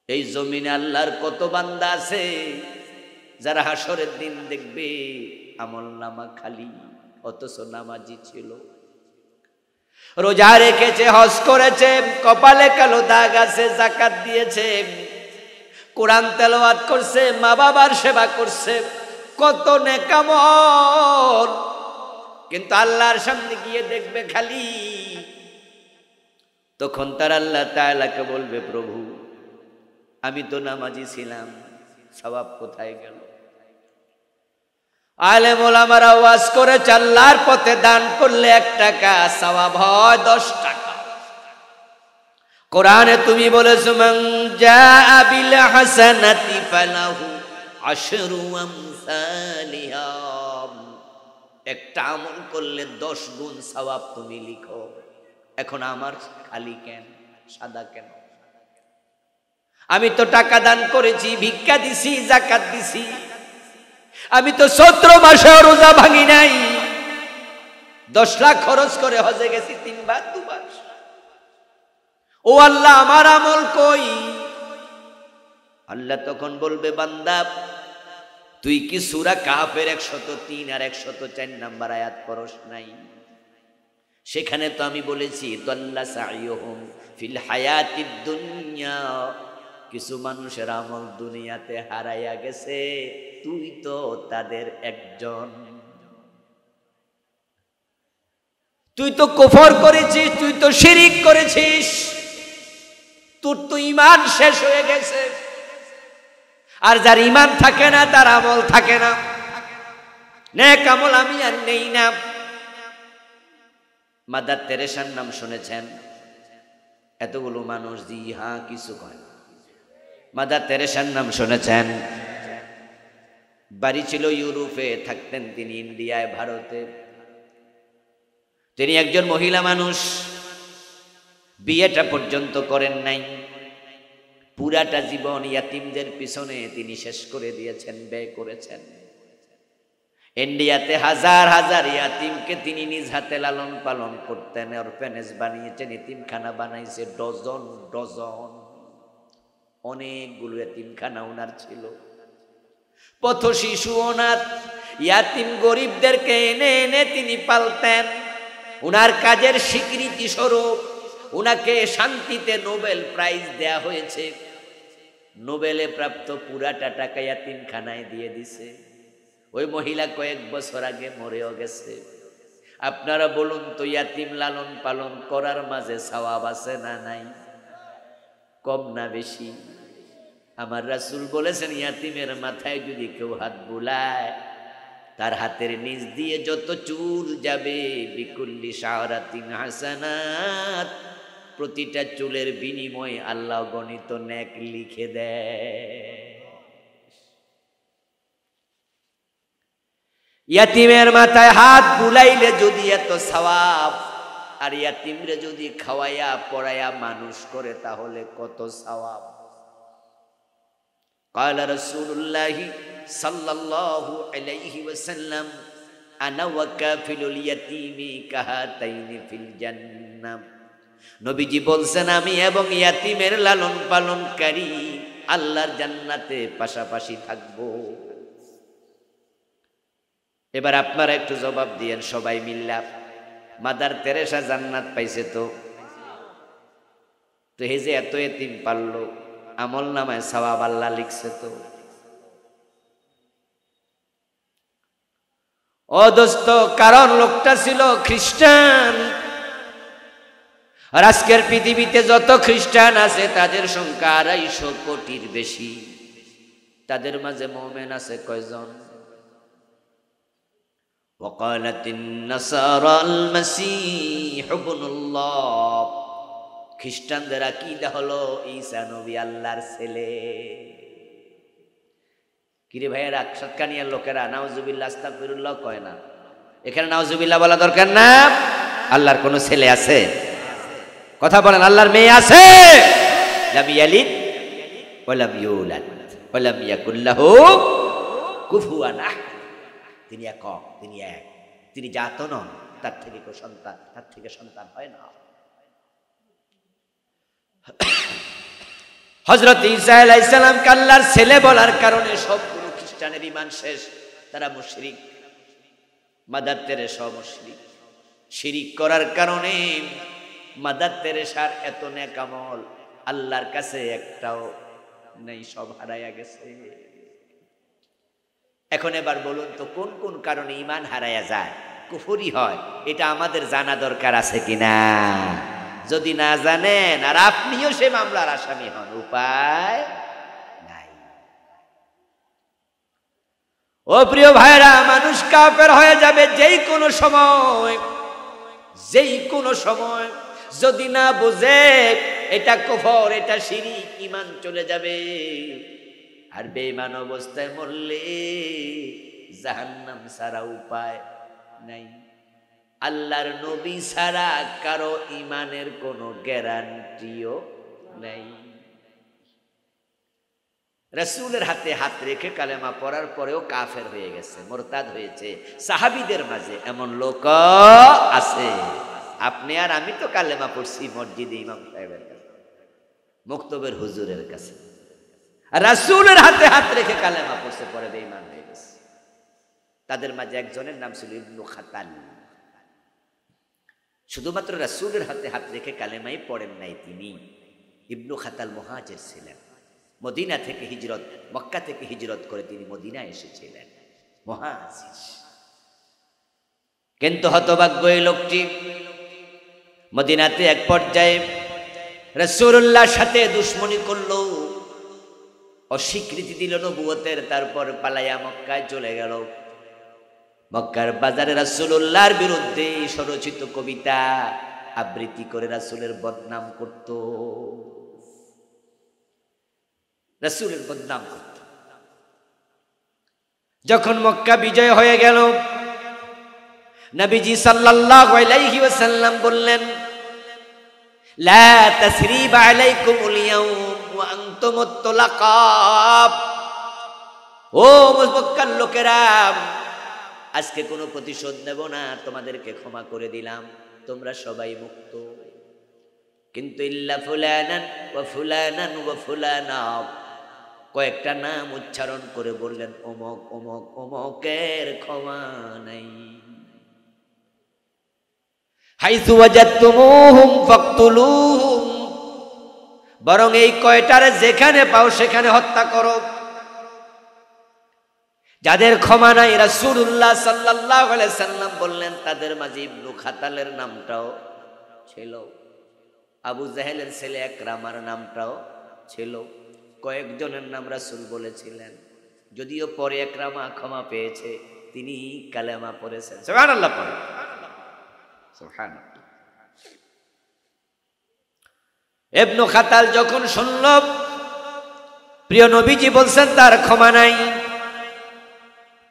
এই জমিনে আল্লাহর কত বান্দা আছে যারা হাসরের দিন দেখবে আমল নামা খালি, অথচ নামাজি ছিল, রোজা রেখেছে, হজ করেছে, কপালে কালো দাগ আছে, যাকাত দিয়েছে, কোরআন তেলাওয়াত করছে, মা বাবার সেবা করছে, কত নেক আমল, কিন্তু আল্লাহর সামনে গিয়ে দেখবে খালি। তখন তার আল্লাহ তাআলাকে বলবে, প্রভু আমি তো নামাজি ছিলাম, সওয়াব কোথায় গেল? আলেম ওলামারা ওয়াজ করে আল্লাহর পথে দান করলে 1 টাকা সওয়াব হয় 10 টাকা। কোরআনে তুমি বলেছো মান জাআ বিল হাসানাতি ফালাহু আশরু আমসালিহা, একটা আমল করলে 10 গুণ সওয়াব তুমি লিখো। এখন আমার খালি কেন, সাদা কেন? আমি তো টাকা দান করেছি, ভিক্ষা দিছি, যাকাত দিছি, আমি তো 17 মাসে রোজা ভাঙি নাই, 10 লাখ খরচ করে হজে গেছি 3 বার 2 বার। ও আল্লাহ আমার আমল কই? আল্লাহ তখন বলবে বান্দা তুই কি সূরা কাফের 103 আর 104 নাম্বার আয়াত পড়স নাই? সেখানে তো আমি বলেছি দাল্লা সাইয়ুহুম ফিল হায়াতিদ দুনিয়া, কিছু মানুষের আমল দুনিয়াতে হারাইয়া গেছে, তুই তো তাদের একজন। তুই তো কুফর করেছিস, তুই তো শিরিক করেছিস, তোর তো ঈমান শেষ হয়ে গেছে। আর যার ঈমান থাকে না তার আমল থাকে না, নেক আমল আমি আর নেই না। মাদার তেরেসার নাম শুনেছেন? এতগুলো মানুষ জি হ্যাঁ কিছু কয়। মাদার তেরেসার নাম শুনেছেন? বাড়ি ছিল ইউরোপে, থাকতেন তিনি ইন্ডিয়ায়, ভারতে। তিনি একজন মহিলা মানুষ, বিয়েটা পর্যন্ত করেন নাই, পুরাটা জীবন ইয়াতিমদের পিছনে তিনি শেষ করে দিয়েছেন, ব্যয় করেছেন। ইন্ডিয়াতে হাজার হাজার ইয়াতিমকে তিনি নিজ হাতে লালন পালন করতেন, অরফেনেজ বানিয়েছেন, এতিমখানা বানাইছে ডজন ডজন, অনেকগুলো এতিমখানা ওনার ছিল। পথ শিশু অনাথ ইয়াতিম গরিবদেরকে এনে এনে তিনি পালতেন। উনার কাজের স্বীকৃতি স্বরূপ উনাকে শান্তিতে নোবেল প্রাইজ দেয়া হয়েছে। নোবেলে প্রাপ্ত পুরাটা টাকা ইয়াতিমখানায় দিয়ে দিছে। ওই মহিলা কয়েক বছর আগে মরেও গেছে। আপনারা বলুন তো, ইয়াতিম লালন পালন করার মাঝে সওয়াব আছে না নাই? কম না বেশি? আমার রাসূল বলেছেন ইয়াতিমের মাথায় যদি কেউ হাত বুলায়, তার হাতের নিচ দিয়ে যত চুল যাবে বিকুল্লি শাওরাতিন হাসানাত, প্রতিটা চুলের বিনিময়ে আল্লাহ গণিত নেক লিখে দেয়। ইয়াতিমের মাথায় হাত বুলাইলে যদি এত সওয়াব, আর ইয়াতিমরে যদি খাওয়াইয়া পড়াইয়া মানুষ করে তাহলে কত সওয়াব। قال رسول الله صلى الله عليه وسلم انا وكافل اليتيم كهاتين في الجنه, নবীজি বলছেন আমি এবং ইয়াতিমের লালন পালনকারী আল্লাহর জান্নাতে পাশাপাশি থাকব। এবার আপনারা একটু জবাব দিয়েন সবাই মিল্লা, মাদার তেরেসা জান্নাত পাইছে তো হে যে এত এতিম পাললো, আমল নামায় সওয়াব আল্লাহ লিখছে তো। ও দোস্ত, কারণ লোকটা ছিল খ্রিস্টান। আর আজকের পৃথিবীতে যত খ্রিস্টান আছে তাদের সংখ্যা 250 কোটির বেশি। তাদের মাঝে মুমিন আছে কয়জন? ওয়াকালাতিন নাসারা আল মাসীহ ইবনুল্লাহ, খ্রিস্টানদের আকীদা হলো ঈসা নবী আল্লাহর ছেলে। কিরে ভাইয়েরা, সাতকানিয়ার লোকেরা নাউজুবিল্লাহ আস্তাগফিরুল্লাহ কয় না? এখানে নাউজুবিল্লাহ বলা দরকার না। আল্লাহর কোনো ছেলে আছে? কথা বলেন, আল্লাহর মেয়ে আছে? লাম ইয়ালিদ ওয়া লাম ইউলাদ ওয়া লাম ইয়াকুল লাহু কুফুয়ান আহাদ। তিনি একক, তিনি এক, তিনি জাত নন, তার থেকে কেউ সন্তান, তার থেকে সন্তান হয় না। হযরত ঈসা আলাইহিস সালামকে আল্লাহর ছেলে বলার কারণে সবগুলো খ্রিস্টানের ঈমান শেষ, তারা মুশরিক। মাদার তেরেসা মুশরিক। শিরিক করার কারণে মাদার তেরেসার এত নেক আমল আল্লাহর কাছে একটাও নেই, সব হারায়া গেছে। এখন এবার বলুন তো, কোন কোন কারণে ঈমান হারায়া যায়, কুফরি হয়? এটা আমাদের জানা দরকার আছে কিনা? যদি না জানেন আর আপনিও সে মামলার আসামি হন, উপায় নাই। ও প্রিয় ভাইরা, মানুষ কাফের হয়ে যাবে যেই কোনো সময়, যেই কোনো সময়। যদি না বুঝে এটা কুফর, এটা শিরিক, ঈমান চলে যাবে। আর বেঈমান অবস্থায় মরলে জাহান্নাম ছাড়া উপায় নাই। আল্লাহর নবী ছাড়া কারো ঈমানের কোনো গ্যারান্টিও নাই। রাসূলের হাতে হাত রেখে কালেমা পড়ার পরেও কাফের হয়ে গেছে, মুরতাদ হয়েছে। সাহাবীদের মাঝে এমন লোক আছে। আপনি আর আমি তো কালেমা পড়ছি মসজিদে ইমাম সাহেবের কাছে, মুক্তবের হুজুরের কাছে। রাসূলের হাতে হাত রেখে কালেমা পড়ছে, পরে বেঈমান হয়ে গেছে। তাদের মাঝে একজনের নাম ছিল ইবনু খাতাল। শুধুমাত্র রাসূলের হাতে হাত রেখে কালেমাই পড়েন নাই তিনি। ইবনু খাতাল মুহাজির ছিলেন। মদিনা থেকে হিজরত, মক্কা থেকে হিজরত করে তিনি মদিনা এসেছিলেন, মুহাজির। কিন্তু হতভাগ্য এই লোকটি মদিনাতে এক পর্যায়ে রাসূলুল্লাহর সাথে দুশমনি করলো, অস্বীকৃতি দিল নবুয়তের। তারপর পালাইয়া মক্কায় চলে গেল। মক্কার বাজারে রাসূলুল্লাহর বিরুদ্ধে স্বরচিত কবিতা আবৃত্তি করে রাসূলের বদনাম করত, রাসূলের বদনাম করত। যখন মক্কা বিজয় হয়ে গেল, নবীজি সাল্লাল্লাহু আলাইহি ওয়াসাল্লাম বললেন, লা তাসরিবা আলাইকুমুল ইয়াউম ওয়া আনতুমুত তুলাকা। ও মক্কার লোকেরা, আজকে কোনো প্রতিশোধ নেব না, তোমাদেরকে ক্ষমা করে দিলাম, তোমরা সবাই মুক্ত। কিন্তু ইল্লা ফুলানান ওয়া ফুলানান ওয়া ফুলানা, কয়েকটা নাম উচ্চারণ করে বললেন, অমুক অমুক অমুকের ক্ষমা নাই। হাইসু ওয়াজাদতুমুহুম ফাকতুলুহুম, বরং এই কয়টারে যেখানে পাও সেখানে হত্যা করো। যাদের ক্ষমা নাই, রাসূলুল্লাহ সাল্লাল্লাহু আলাইহি সাল্লাম বললেন, তাদের মাঝে ইবনু খাতালের নামটাও ছিল, আবু জাহেলের ছেলে একরামার নামটাও ছিল। কয়েকজনের নাম রাসূল বলেছিলেন, যদিও পরে একরামা ক্ষমা পেয়েছে, তিনি কালেমা পড়েছেন। সুবহানাল্লাহ, পড়ে সুবহানাল্লাহ। ইবনু খাতাল যখন শুনল প্রিয় নবীজি বলছেন তার ক্ষমা নাই,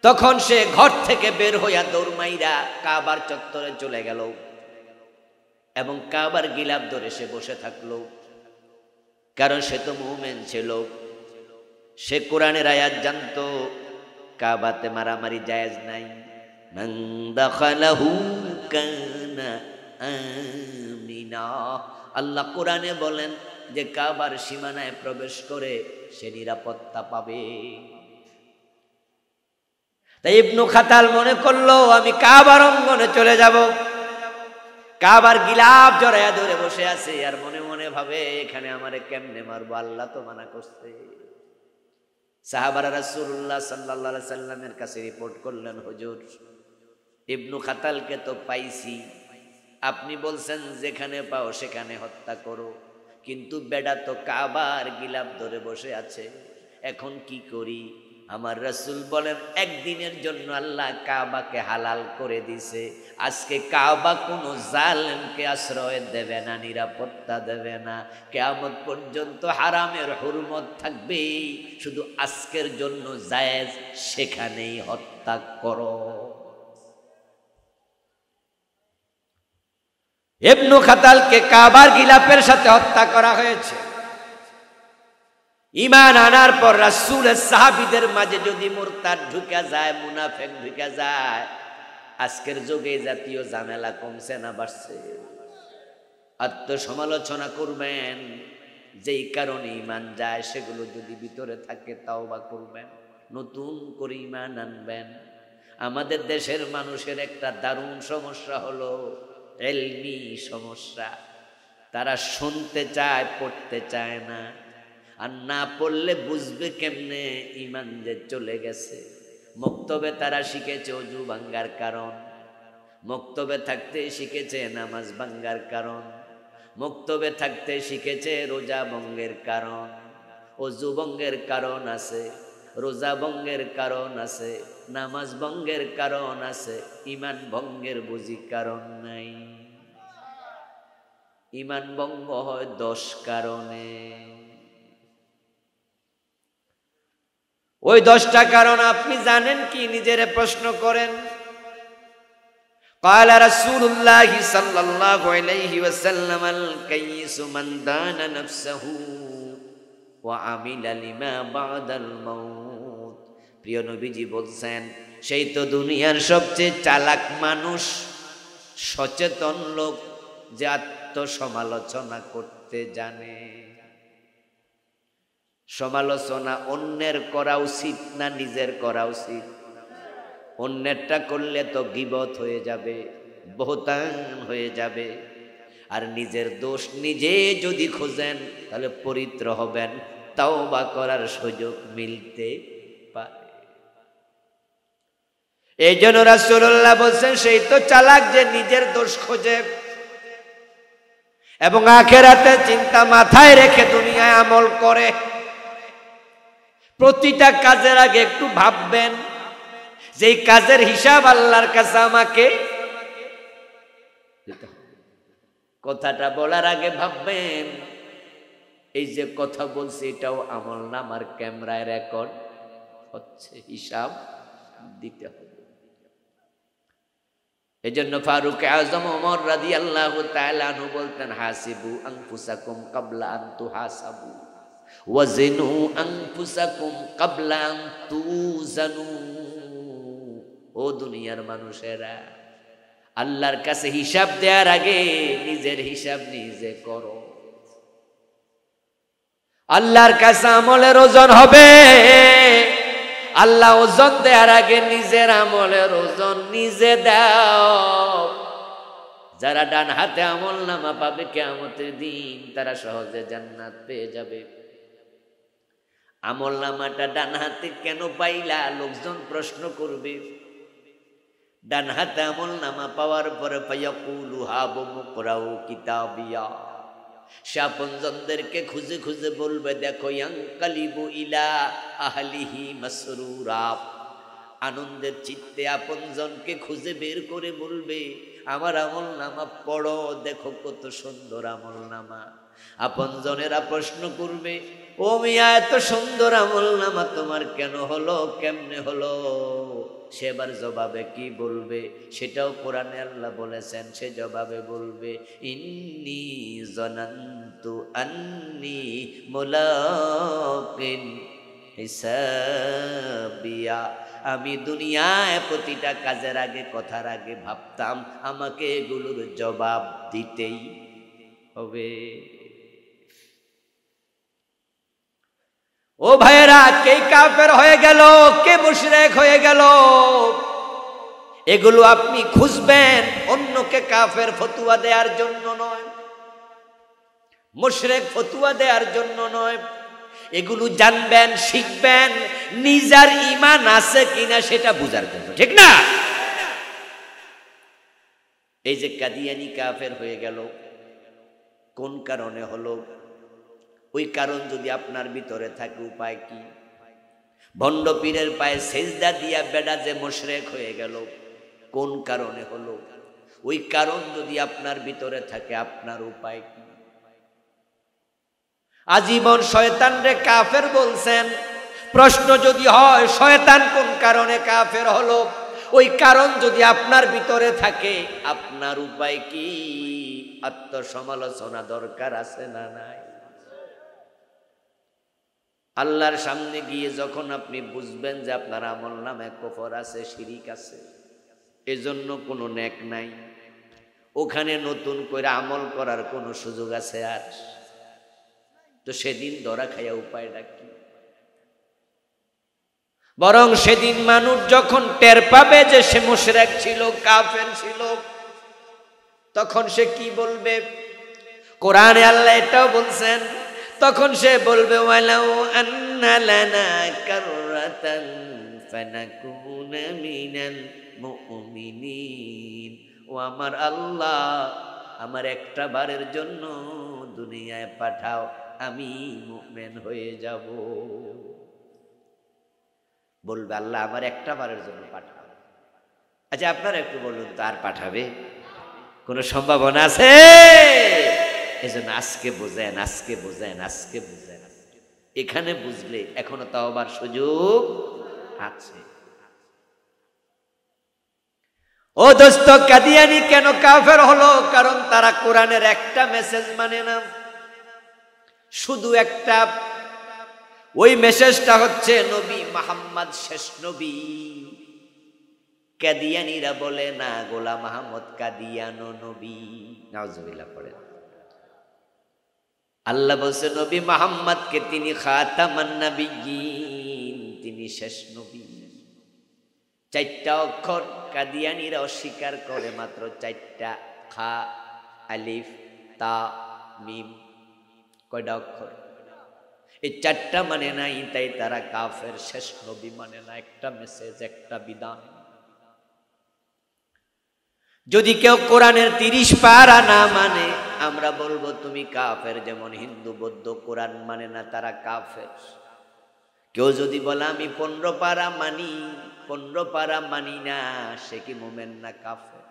তখন সে ঘর থেকে বের হইয়া দৌড় মাইরা কাবার চত্বরে চলে গেল এবং কাবার গিলাফ ধরে সে বসে থাকলো। কারণ সে তো মুমিন ছিল, সে কোরআনের আয়াত জানতো, কাবাতে মারামারি জায়েজ নাই। মান দাখালাহু কানা আমিনা, আল্লাহ কোরআনে বলেন যে কাবার সীমানায় প্রবেশ করে সে নিরাপত্তা পাবে। তাই ইবনু খাতাল মনে করলো, আমি কাবার অঙ্গনে চলে যাব। কাবার গিলাফ জড়াইয়া ধরে বসে আছে, আর মনে মনে ভাবে, এখানে আমারে কেমনে মারবো, আল্লাহ তো মানা করছে। সাহাবারা রাসূলুল্লাহ সাল্লাল্লাহু আলাইহি সাল্লামের কাছে রিপোর্ট করলেন, হুজুর, ইবনু খাতালকে তো পাইছি, আপনি বলছেন যেখানে পাও সেখানে হত্যা করো, কিন্তু বেডা তো কাবার গিলাফ ধরে বসে আছে, এখন কি করি? আমার রাসূল বলেন, একদিনের জন্য আল্লাহ কাবাকে হালাল করে দিছে। আজকে কাবা কোনো জালেমকে আশ্রয় দেবে না, নিরাপত্তা দেবে না, কিয়ামত পর্যন্ত হারামের হুরমত থাকবে। শুধু আজকের জন্য জায়েজ, সেখানেই হত্যা করো। ইবনু খাতালকে কাবার গিলাফের সাথে হত্যা করা হয়েছে। ঈমান আনার পর রাসূলের সাহাবীদের মাঝে যদি মুরতাদ ঢুকে যায়, মুনাফিক ঢুকে যায়, আজকের যুগে জাতীয় ঝামেলা কমছে না বাড়ছে? আত্মসমালোচনা করবেন, যেই কারণে ঈমান যায় সেগুলো যদি ভিতরে থাকে তাওবা করবেন, নতুন করে ঈমান আনবেন। আমাদের দেশের মানুষের একটা দারুণ সমস্যা হলো ইলমি সমস্যা। তারা শুনতে চায়, পড়তে চায় না। আর না পড়লে বুঝবে কেমনে ঈমান যে চলে গেছে? মক্তবে তারা শিখেছে ওযু ভাঙ্গার কারণ, মক্তবে থাকতে শিখেছে নামাজ ভাঙ্গার কারণ, মক্তবে থাকতে শিখেছে রোজা ভঙ্গের কারণ। ওযু ভঙ্গের কারণ আছে, রোজা ভঙ্গের কারণ আছে, নামাজ ভঙ্গের কারণ আছে, ঈমান ভঙ্গের বুঝি কারণ নাই। ইমান ভঙ্গ হয় 10 কারণে। ওই 10টা কারণ আপনি জানেন কি? নিজেরে প্রশ্ন করেন। قال رسول الله صلى الله عليه وسلم الكيس من دان نفسه وعمل لما بعد الموت। প্রিয় নবীজি বলছেন, সেই তো দুনিয়ার সবচেয়ে চালাক মানুষ, সচেতন লোক, যে আত্মসমালোচনা করতে জানে। সমালোচনা অন্যের করা উচিত না নিজের করা উচিত? অন্যেরটা করলে তো গীবত হয়ে যাবে, বহতান হয়ে যাবে। আর নিজের দোষ নিজে যদি খোঁজেন তাহলে পবিত্র হবেন, তাওবা করার সুযোগ মিলতে পারে। এই জন্য রাসূলুল্লাহ বলছেন, সেই তো চালাক যে নিজের দোষ খোঁজে এবং আখিরাতের চিন্তা মাথায় রেখে দুনিয়ায় আমল করে। প্রতিটা কাজের আগে একটু ভাববেন যে কাজের হিসাব আল্লাহর কাছে আমাকে দিতে হবে। কথাটা বলার আগে ভাববেন, এই যে কথা বলছি এটাও আমলনামার ক্যামেরায় রেকর্ড হচ্ছে, হিসাব দিতে হবে। এজন্য ফারুক আযম ওমর রাদিয়াল্লাহু তাআলা আনহু বলতেন, হাসিবু আনফুসাকুম ক্বাবলা আন তুহাসাবু ওয়াজিনু আনফুসাকুম ক্বাবলা আন তুজানু। ও দুনিয়ার মানুষেরা, আল্লাহর কাছে হিসাব দেওয়ার আগে নিজের হিসাব নিজে করো। আল্লাহর কাছে আমলের ওজন হবে, আল্লাহ ওজন দেওয়ার আগে নিজের আমলের ওজন নিজে দাও। যারা ডান হাতে আমল নামা পাবে কিয়ামতের দিন, তারা সহজে জান্নাত পেয়ে যাবে। আমল নামাটা ডান হাতে কেন পাইলা? লোকজন প্রশ্ন করবে। ডান হাতে আমল নামা পাওয়ার পরে ফায়াকুলু হাবু মুকরাউ কিতাবিয়া, সে আপনজনদেরকে খুঁজে খুঁজে বলবে, দেখো ইয়ানকালিবু ইলা আহলিহি মাসরুরা। আনন্দের চিত্তে আপনজনকে খুঁজে বের করে বলবে, আমার আমল নামা পড়ো, দেখো কত সুন্দর আমল নামা। আপনজনেরা প্রশ্ন করবে, ও মিয়া এত সুন্দর আমল নামা তোমার কেন হলো, কেমনে হলো? সেবার জবাবে কি বলবে? সেটাও কোরআনে আল্লাহ বলেছেন। সে জবাবে বলবে, ইন্নী জানান্তু আন্নী মুলাকিন হিসাবিয়া। আমি দুনিয়ায় প্রতিটা কাজের আগে, কথার আগে ভাবতাম আমাকে এগুলোর জবাব দিতেই হবে। ও ভাইয়েরা, কে কাফের হয়ে গেল, কে মুশরিক হয়ে গেল, এগুলো আপনি খুঁজবেন অন্যকে কাফের ফতুয়া দেওয়ার জন্য নয়, মুশরিক ফতুয়া দেওয়ার জন্য নয়। এগুলো জানবেন, শিখবেন, নিজের ঈমান আছে কিনা সেটা বুঝার জন্য, ঠিক না? এই যে কাদিয়ানি কাফের হয়ে গেল, কোন কারণে হলো? ওই কারণ যদি আপনার ভিতরে থাকে, উপায় কি? ভণ্ড পীরের পায়ে সেজদা দিয়া বেডা যে মুশরিক হয়ে গেল, কোন কারণে হলো? ওই কারণ যদি আপনার ভিতরে থাকে, আপনার উপায় কি? আজীবন শয়তানরে কাফের বলছেন। প্রশ্ন যদি হয় শয়তান কোন কারণে কাফের হলো, ওই কারণ যদি আপনার ভিতরে থাকে, আপনার উপায় কি? আত্মসমালোচনা দরকার আছে না নাই? আল্লাহর সামনে গিয়ে যখন আপনি বুঝবেন যে আপনার আমল নামে কুফর আছে, শিরিক আছে, এজন্য কোনো নেক নাই, ওখানে নতুন করে আমল করার কোনো সুযোগ আছে আর? তো সেদিন ধরা খাইয়া উপায়টা কি? বরং সেদিন মানুষ যখন টের পাবে যে সে মুশরিক ছিল, কাফের ছিল, তখন সে কি বলবে? কোরআনে আল্লাহ এটাও বলছেন, তখন সে বলবে, ওয়ালাউ আন্না লানা কাররাতান ফানাকুনা মিনাল মুমিনিন। ও আমার আল্লাহ, আমার একটা বারের জন্য দুনিয়ায় পাঠাও, আমি মুমিন হয়ে যাব। বলবে আল্লাহ আমার একটা বারের জন্য পাঠাও। আচ্ছা আপনারা একটু বলুন তো, আর পাঠাবে? কোনো সম্ভাবনা আছে? এজন্য আজকে বুঝেন, আজকে বুঝেন, আজকে বুঝেন। এখানে বুঝলে এখনো তাওবার সুযোগ আছে। ও দোস্ত, কাদিয়ানি কেন কাফের হলো? কারণ তারা কোরআনের একটা মেসেজ মানে না, শুধু একটা। ওই মেসেজটা হচ্ছে নবী মুহাম্মদ শেষ নবী। কাদিয়ানিরা বলে না গোলাম আহমদ কাদিয়ানো নবী। নাউজুবিল্লাহ পড়ে। আল্লাহ বলছে নবী মুহাম্মদকে তিনি খাতামান নবিয়্যিন, তিনি শেষ নবী। চারটা অক্ষর কাদিয়ানিরা অস্বীকার করে, মাত্র চারটা, খা, আলিফ, তা, মিম। কয়টা অক্ষর? এই চারটা মানে নাই, তাই তারা কাফের। শেষ নবী মানে না, একটা মেসেজ, একটা বিধান। যদি কেউ কোরআনের 30 পারা না মানে, আমরা বলবো তুমি কাফের। যেমন হিন্দু বৌদ্ধ কোরআন মানে না, তারা কাফের। কেউ যদি বলে আমি 15 পারা মানি, 15 পারা মানি না, সে কি মুমিন না কাফের?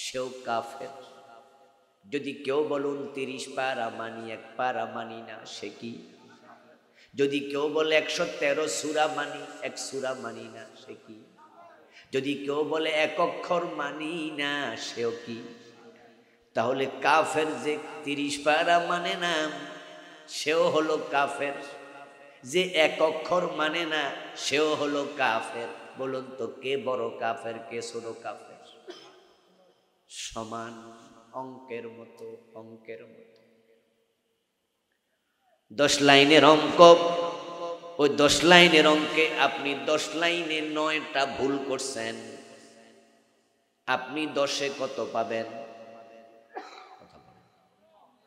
সেও কাফের। যদি কেউ বলুন 30 পারা মানি, 1 পারা মানি না, সে কি? যদি কেউ বলে 113 সূরা মানি, 1 সূরা মানি না, সে কি? যদি কেউ বলে 1 অক্ষর মানি না, সেও কি? তাহলে কাফের যে 30 পারা মানে না, সেও হলো কাফের। যে 1 অক্ষর মানে না, সেও হলো কাফের। বলুন তো কে বড় কাফের, কে ছোট কাফের? সমান, অঙ্কের মতো, অঙ্কের মতো। 10 লাইনের অঙ্ক, ওই 10 লাইনের অঙ্কে আপনি 10 লাইনে 9টা ভুল করছেন, আপনি 10-এ কত পাবেন?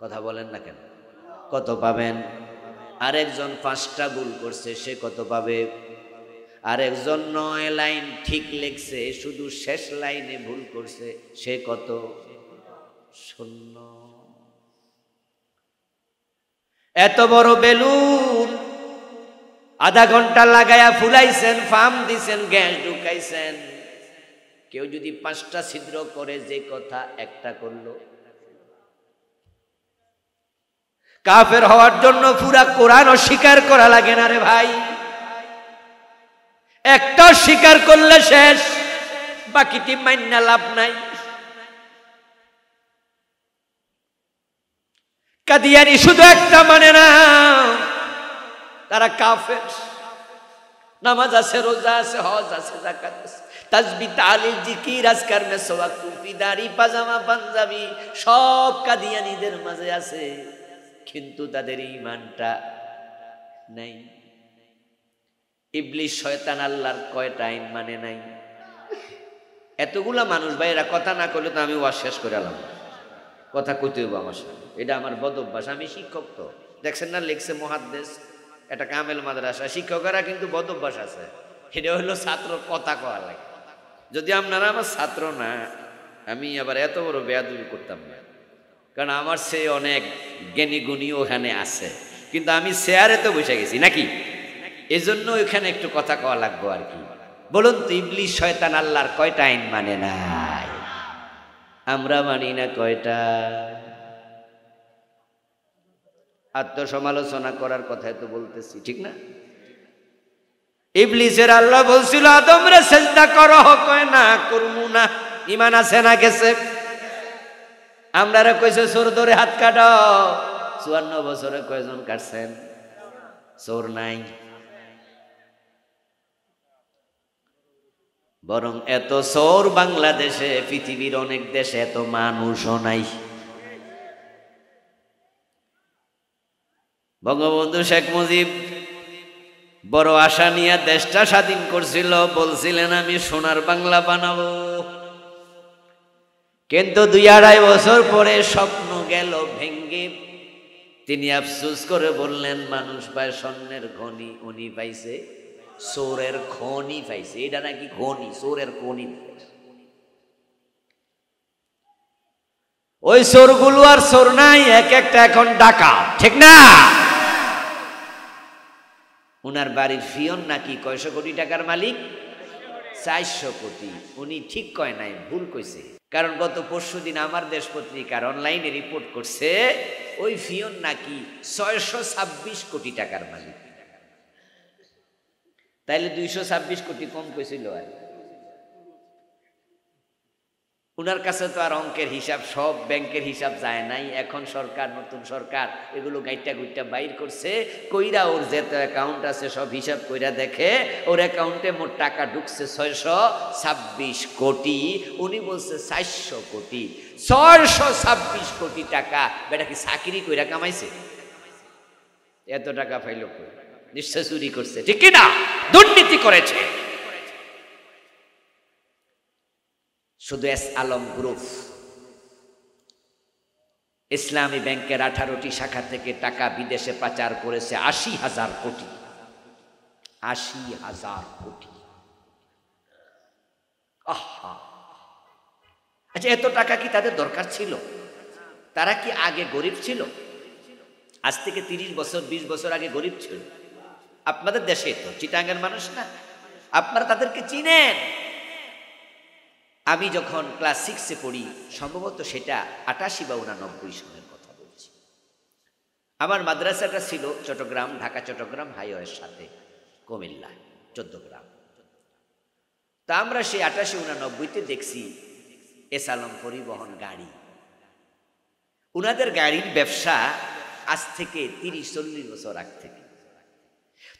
কথা বলেন না কেন? কত পাবেন? আরেকজন 5টা ভুল করছে, সে কত পাবে? আরেকজন 9 লাইন ঠিক লিখছে, শুধু শেষ লাইনে ভুল করছে, সে কত? 0। এত বড় বেলুন আধা ঘন্টা লাগায়া ফুলাইছেন, ফার্ম দিছেন, গ্যাস ঢুকাইছেন, কেউ যদি 5টা ছিদ্র করে, যে কথা একটা করলো। কাফের হওয়ার জন্য পুরা কোরআন অস্বীকার করা লাগে না রে ভাই। একটা স্বীকার করলে শেষ, বাকিটি মাইন্না লাভ নাই। কাদিয়ানি শুধু একটা মানে না, তারা কাফের। নামাজ আছে, রোজা আছে, হজ আছে, যাকাত আছে, তাসবিহ, তাহলিল, জিকির, আজকার, মেসওয়াক, টুপি, দাড়ি, পাজামা, পাঞ্জাবি সব কাদিয়ানিদের মাঝে আছে, কিন্তু তাদের ঈমানটা নাই। ইবলিস শয়তান আল্লাহর কয়টা আইন মানে নাই? এতগুলা মানুষ ভাইরা কথা না করলে তো আমি ওয়াজ শেষ করে এলাম। কথা কইতে হইব আমার সাথে, এটা আমার বদ অভ্যাস। আমি শিক্ষক, তো দেখছেন না লিখছে মুহাদ্দিস, এটা কামেল মাদ্রাসা। শিক্ষকেরা কিন্তু বদ অভ্যাস আছে, এটা হলো ছাত্র কথা কওয়া লাগে। যদি আপনারা আমার ছাত্র না, আমি আবার এত বড় বেয়াদবি করতাম না, কারণ আমার সে অনেক জ্ঞানী গুণী ওখানে আছে, কিন্তু আমি চেয়ারে তো বসে গেছি নাকি, এজন্য ওইখানে একটু কথা কওয়া লাগবো আর কি। বলুন তো ইবলিস শয়তান আল্লাহর কয়টা আইন মানে নাই? আমরা মানি না কয়টা? আত্মসমালোচনা করার কথাই তো বলতেছি, ঠিক না? ইবলিসের আল্লাহ বলছিল আদমরে সিজদা করো, কয় না করমু না। ঈমান আছে না গেছে? আমরারে কইছে চোর ধরে হাত কাটো, 54 বছরে কয়জন কাটছেন? চোর নাই। বরং এত চোর বাংলাদেশে, পৃথিবীর অনেক দেশে এত মানুষও নাই। বঙ্গবন্ধু শেখ মুজিব বড় আশা নিয়ে দেশটা স্বাধীন করছিল, বলছিলেন আমি সোনার বাংলা বানাবো, কিন্তু 2-2.5 বছর পরে স্বপ্ন গেল ভেঙ্গে। তিনি আফসোস করে বললেন মানুষ পায় স্বর্ণের খনি, উনি পাইছে চোরের খনি পাইছে। এটা নাকি খনি, চোরের খনি। ওই চোরগুলো আর চোর নাই, এক একটা এখন ডাকাত, ঠিক না? উনার বাড়ির ফিয়ন নাকি কয়শো কোটি টাকার মালিক, 400 কোটি। উনি ঠিক কয় নাই, ভুল কইছে। কারণ গত পরশুদিন আমার দেশ পত্রিকার অনলাইনে রিপোর্ট করছে ওই ফিওন নাকি 626 কোটি টাকার মালিক। তাইলে 226 কোটি কম কইছিল আর উনার কাছে তো আর অঙ্কের হিসাব, সব ব্যাংকের হিসাব যায় নাই। এখন সরকার, নতুন সরকার এগুলো গাইটা গুইটা বাইর করছে, কইরা ওর যেত অ্যাকাউন্ট আছে সব হিসাব কইরা দেখে ওর অ্যাকাউন্টে মোট টাকা ঢুকছে 626 কোটি। উনি বলছে 400 কোটি। 626 কোটি টাকা বেটা কি চাকরি কইরা কামাইছে? এত টাকা পাইল কই? নিশ্চয় চুরি করছে, ঠিক কিনা? দুর্নীতি করেছে। শুধু এস আলম গ্রুপ ইসলামী ব্যাংকের 18টি শাখা থেকে টাকা বিদেশে পাচার করেছে 80,000 কোটি। 80,000 কোটি। আহা, আচ্ছা এত টাকা কি তাদের দরকার ছিল? তারা কি আগে গরিব ছিল? আজ থেকে 30 বছর 20 বছর আগে গরিব ছিল? আপনাদের দেশে তো চিটাঙ্গের মানুষ না, আপনারা তাদেরকে চিনেন। আমি যখন ক্লাস 6-এ পড়ি, সম্ভবত সেটা 88 বা 89 সনের কথা বলছি, আমার মাদ্রাসাটা ছিল চট্টগ্রাম, ঢাকা চট্টগ্রাম হাইওয়ের সাথে, কুমিল্লা 14 গ্রাম। তা আমরা সেই 88-89-তে দেখছি এস আলম পরিবহন গাড়ি। উনাদের গাড়ির ব্যবসা আজ থেকে 30-40 বছর আগ থেকে।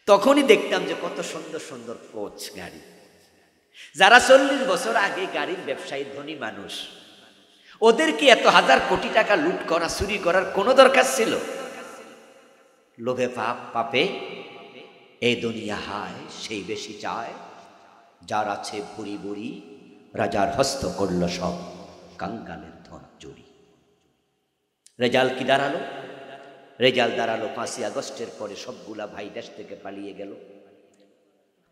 তখনই দেখতাম যে কত সুন্দর সুন্দর কোচ গাড়ি। যারা 40 বছর আগে গাড়ির ব্যবসায়ী ধনী মানুষ, ওদের কি এত হাজার কোটি টাকা লুট করা, চুরি করার কোনো দরকার ছিল? লোভে পাপে এই দুনিয়া হায়, সেই বেশি চায়, যার আছে বুড়ি বুড়ি, রাজার হস্ত করল সব, কাঙ্গালের ধন চুরি। রেজাল্ট কি দাঁড়ালো? রেজাল্ট দাঁড়ালো 5ই আগস্টের পরে সবগুলা ভাই দেশ থেকে পালিয়ে গেল।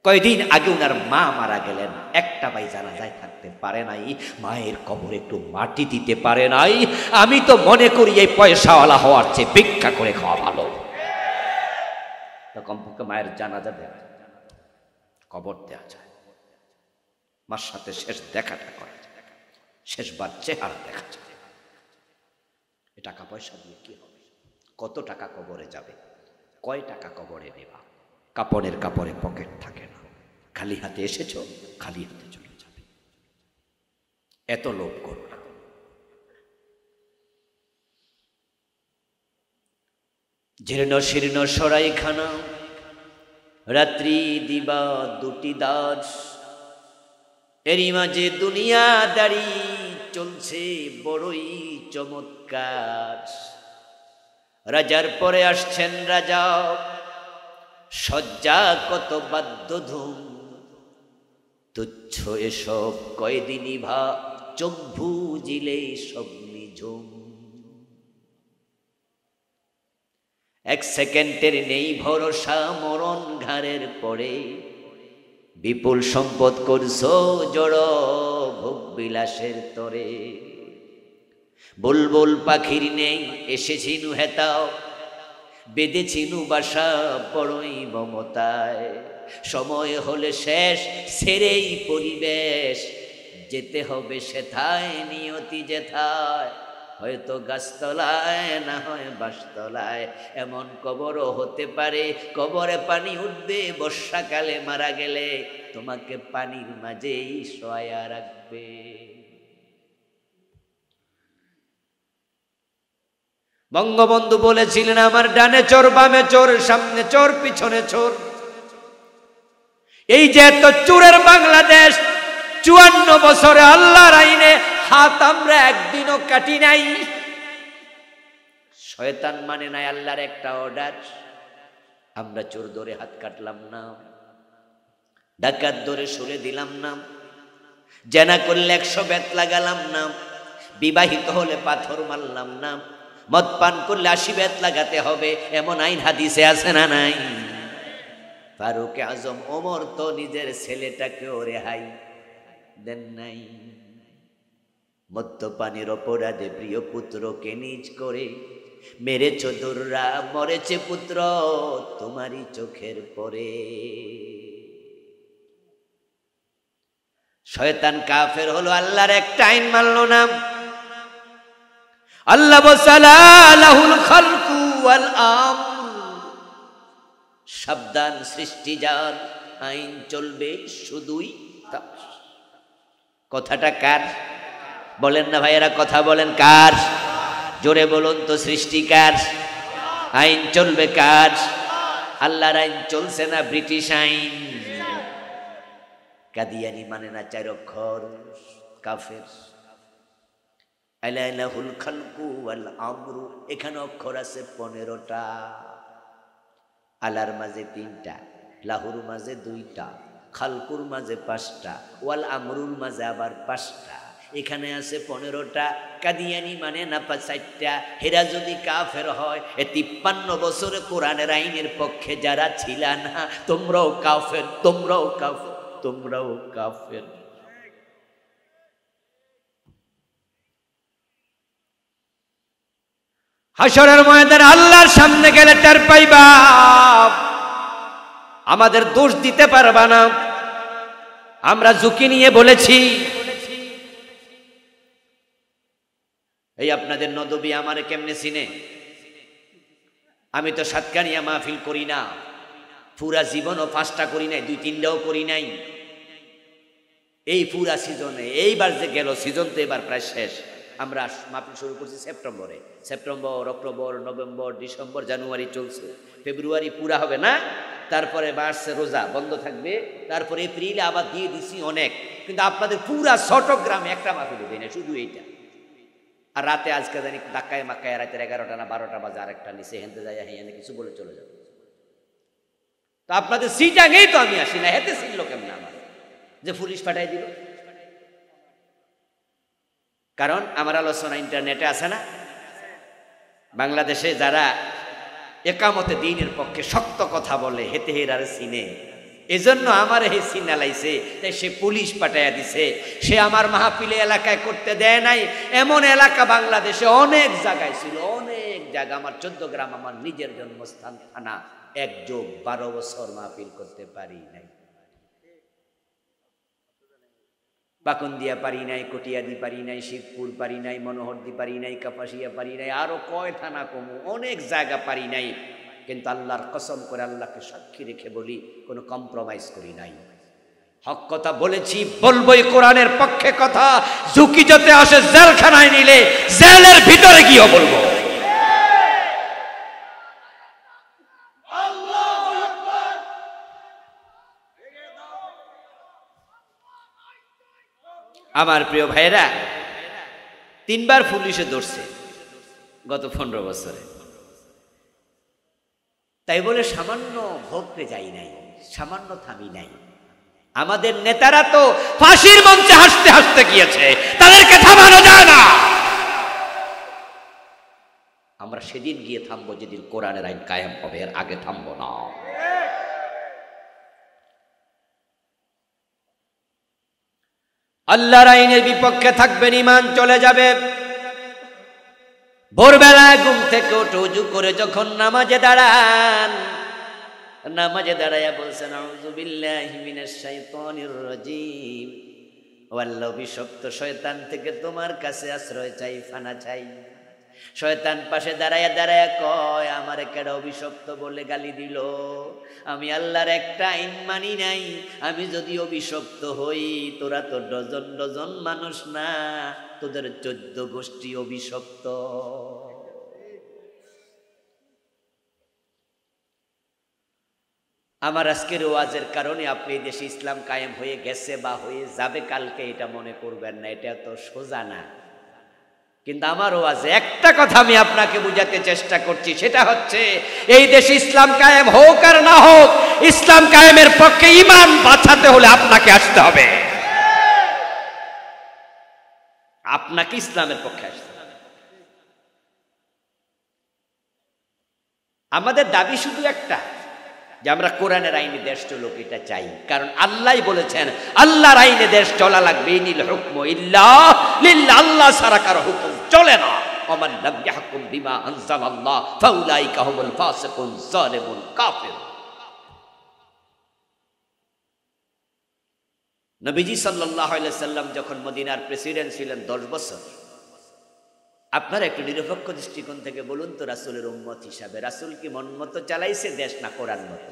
কয়দিন আগে উনার মা মারা গেলেন, একটা ভাই জানাজায় থাকতে পারে নাই, মায়ের কবরে একটু মাটি দিতে পারে নাই। আমি তো মনে করি এই পয়সাওয়ালা হওয়ার চেয়ে ভিক্ষা করে খাওয়া ভালো। কমপক্ষে মায়ের জানাজা দেওয়া যায়, কবর দেওয়া যায়, মার সাথে শেষ দেখাটা করা যায়, শেষবার চেহারা দেখা যায়। এ টাকা পয়সা দিয়ে কি হবে? কত টাকা কবরে যাবে? কয় টাকা কবরে নেবা? কাপড়ের কাপড়ে পকেট থাকে না, খালি হাতে এসেছ, খালি হাতে চলে যাবে। এত লোভ করো না। জীর্ণ শীর্ণ সরাইখানা, রাত্রি দিবা দুটি দাস, এরই মাঝে দুনিয়াদারি চলছে বড়ই চমৎকার। রাজার পরে আসছেন রাজা, সজ্জা কত বাদ্যধুম, তুচ্ছ এসব কয়দিনই ভা, চোখ বুজিলে সব নিঝুম। 1 সেকেন্ডের নেই ভরসা, মরণ ঘাড়ের পরে, বিপুল সম্পদ করছো জড় ভোগ বিলাসের তরে। বুলবুল পাখির নেই এসেছিনু হেতাও, বেঁধেছিনু বাসা বড়ই মমতায়। সময় হলে শেষ, ছেড়েই পরিবেশ, যেতে হবে সেথায়, নিয়তি যেথায়, হয়তো গাছতলায় না হয় বাসতলায়। এমন কবরও হতে পারে, কবরে পানি উঠবে, বর্ষাকালে মারা গেলে তোমাকে পানির মাঝেই শোয়া রাখবে। বঙ্গবন্ধু বলেছিলেন, আমার ডানে চোর, বামে চোর, সামনে চোর, পিছনে চোর। এই যে এত চোরের বাংলাদেশ, 54 বছরে আল্লাহর আইনে হাত আমরা একদিনও কাটি নাই। শয়তান মানে নাই আল্লাহর একটা অর্ডার। আমরা চোর ধরে হাত কাটলাম না, ডাকাত ধরে সরে দিলাম না, জেনা করলে 100 বেত লাগালাম না, বিবাহিত হলে পাথর মারলাম না, মদ পান করলে 80 বেত লাগাতে হবে, এমন আইন হাদিসে আছে না নাই? ফারুক আজম ওমর তো নিজের ছেলেটাকেও রেহাই দেন নাই। মদ্যপানের অপরাধে প্রিয় পুত্রকে নিজ করে মেরেছ দুররা, মরেছে পুত্র তোমারই চোখের পরে। শয়তান কাফের হলো, আল্লাহর একটা আইন মানলো না। আল্লাহ বসালা লাহুল খালকু ওয়াল আমর, সাবধান সৃষ্টি যার, আইন চলবে শুধুই তার। কথাটা কার? বলেন না ভাইয়েরা, কথা বলেন কার? জোরে বলুন তো, সৃষ্টিকার। আইন চলবে কার? আল্লাহর আইন চলছে না ব্রিটিশ আইন। কাদিয়ানি মানে না 4 অক্ষর, কাফের। আলাহুল খালকু ওয়াল আমরু, এখানে অক্ষর আছে 15টা। আলার মাঝে 3টা, লাহুর মাঝে 2টা, খালকুর মাঝে 5টা, ওয়াল আমরুর মাঝে আবার 5টা। এখানে আছে 15টা। কাদিয়ানি মানে না 4টা। হেরা যদি কাফের হয়, 53 বছরে কোরআনের আইনের পক্ষে যারা ছিল না, তোমরাও কাফের, তোমরাও কাফের, তোমরাও কাফের। হাশরের ময়দানে আল্লাহর সামনে গেলে টের পাইবা, আমাদের দোষ দিতে পারবা না। আমরা ঝুঁকি নিয়ে বলেছি, এই আপনাদের নদবী আমারে কেমনে চিনে? আমি তো সাতকানিয়া মাহফিল করি না, পুরা জীবনও 5টা করি নাই, 2-3টাও করি নাই। এই পুরা সিজনে, এইবার যে গেল সিজন তো এবার প্রায় শেষ। আমরা মাহফিল শুরু করছি সেপ্টেম্বরে। সেপ্টেম্বর, অক্টোবর, নভেম্বর, ডিসেম্বর, জানুয়ারি চলছে, ফেব্রুয়ারি পুরা হবে না, তারপরে মার্চে রোজা বন্ধ থাকবে, তারপরে এপ্রিলে আবার দিয়ে দিছি অনেক। কিন্তু আপনাদের পুরা চট্টগ্রামে একটা মাহফিল দেয় না, শুধু এইটা। আর রাতে আজকে জানি ধাক্কায় মাক্কায় রাতের 11টা না 12টা বাজে আরেকটা নিচে হেনতে যায়, হেঁনে কিছু বলে চলে যাবে। তো আপনাদের সিটাঙেই তো আমি আসি না, হেতে ছিল কেমন আমার যে পুলিশ পাঠাই দিল? কারণ আমার আলোচনা ইন্টারনেটে আছে না। বাংলাদেশে যারা একামতে দ্বীনের পক্ষে শক্ত কথা বলে, হেতে হেরারে চিনে, এজন্য আমার হে চিনা লাইছে, তাই সে পুলিশ পাঠাইয়া দিছে। সে আমার মাহফিলে এলাকায় করতে দেয় নাই। এমন এলাকা বাংলাদেশে অনেক জায়গায় ছিল, অনেক জায়গা। আমার 14 গ্রাম, আমার নিজের জন্মস্থান থানা, 1+12 বছর মাহফিল করতে পারি নাই। বাকুন্দিয়া পারি নাই, কটিয়াদি পারি নাই, শিবপুর পারি নাই, মনোহরদি পারি নাই, কাপাসিয়া পারি নাই, আরো কয় থানা কমু, অনেক জায়গা পারি নাই। কিন্তু আল্লাহর কসম করে, আল্লাহকে সাক্ষী রেখে বলি, কোনো কম্প্রোমাইজ করি নাই। হক কথা বলেছি, বলবোই কোরআনের পক্ষে কথা। ঝুঁকি যাতে আসে জেলখানায় নিলে, জেলের ভিতরে গিয়ে বলবো। আমার প্রিয় ভাইরা, 3বার পুলিশে ধরছে গত 15 বছরে। তাই বলে সামান্য ভোগতে যাই নাই, সামান্য থামি নাই। আমাদের নেতারা তো ফাঁসির মঞ্চে হাসতে হাসতে গিয়েছে, তাদেরকে থামানো যায় না। আমরা সেদিন গিয়ে থামবো যেদিন কোরআনের আইন কায়েম হবে, এর আগে থামবো না। আল্লাহর আইনের বিপক্ষে থাকবেন, ঈমান চলে যাবে। ভোরবেলায় ঘুম থেকে উঠে ওযু করে যখন নামাজে দাঁড়ান, নামাজে দাঁড়াইয়া বলছেন আউযু বিল্লাহি মিনাশ শাইতানির রাজীম, ও আল্লাহ অভিশপ্ত শয়তান থেকে তোমার কাছে আশ্রয় চাই, ফানা চাই। শয়তান পাশে দাঁড়াইয়া দাঁড়াইয়া কয়, আমারে কেডা অভিশপ্ত বলে গালি দিল? আমি আল্লাহর একটা আইন মানি নাই। আমি যদি অভিশপ্ত হই, তোরা তো ডজন ডজন মানুষ না, তোদের 14 গোষ্ঠী অভিশপ্ত। আমার আজকের ওয়াজের কারণে আপনি এই দেশে ইসলাম কায়েম হয়ে গেছে বা হয়ে যাবে কালকে, এটা মনে করবেন না, এটা তো সোজা না। কিন্তু আমার ওয়াজে একটা কথা আমি আপনাকে বুঝাতে চেষ্টা করছি, সেটা হচ্ছে এই দেশে ইসলাম কায়েম হোক আর না হোক, ইসলাম কায়েমের পক্ষে ঈমান বাঁচাতে হলে আপনাকে আসতে হবে, আপনাকে ইসলামের পক্ষে আসতে হবে। আমাদের দাবি শুধু একটা, যে আমরা কোরআনের আইনে দেশ চলুক, এটা চাই। কারণ আল্লাহ বলেছেন আল্লাহর আইনে দেশ চলা লাগবে, ইনিল হুকমু ইল্লা লিল্লাহ, আল্লাহ ছাড়া কারো হুকুম চলে না। ওমান লাম ইয়াহকুম বিমা আনজালাল্লাহ ফাউলাইকা হুমুল ফাসিকুন যালিমুন কাফির। নবীজি সাল্লাল্লাহু আলাইহি সাল্লাম যখন মদিনার প্রেসিডেন্ট ছিলেন 10 বছর, আপনারা একটু নিরপেক্ষ দৃষ্টিকোণ থেকে বলুন তো, রাসূলের উম্মত হিসাবে রাসূল কি মন মতো চালাইছে দেশ না কোরআন মতো?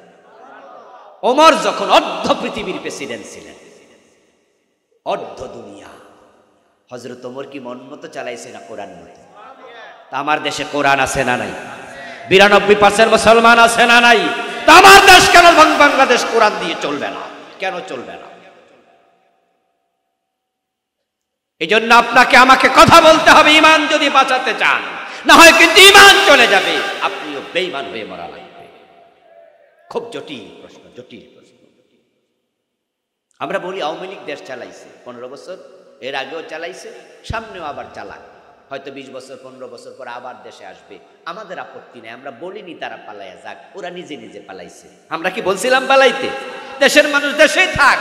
ওমর যখন অর্ধ পৃথিবীর প্রেসিডেন্ট ছিলেন, অর্ধ দুনিয়া, হযরত ওমর কি মন মতো চালাইছে না কোরআন মতো? তা আমার দেশে কোরআন আছে না নাই? 92% মুসলমান আছে না নাই? তা আমার দেশ কেন বাংলাদেশ কোরআন দিয়ে চলবে না? কেন চলবে না? এই জন্য আপনাকে আমাকে কথা বলতে হবে, ইমান যদি বাঁচাতে চান, না হয় কিন্তু ইমান চলে যাবে, আপনিও বেঈমান হয়ে মরা লাগবে। খুব জটিল প্রশ্ন, জটিল প্রশ্ন। আমরা বলি আওয়ামী লীগ দেশ চালাইছে 15 বছর, এর আগেও চালাইছে, সামনেও আবার চালাক, হয়তো 20 বছর 15 বছর পর আবার দেশে আসবে, আমাদের আপত্তি নেই। আমরা বলিনি তারা পালাইয়া যাক, ওরা নিজে নিজে পালাইছে। আমরা কি বলছিলাম পালাইতে? দেশের মানুষ দেশেই থাক,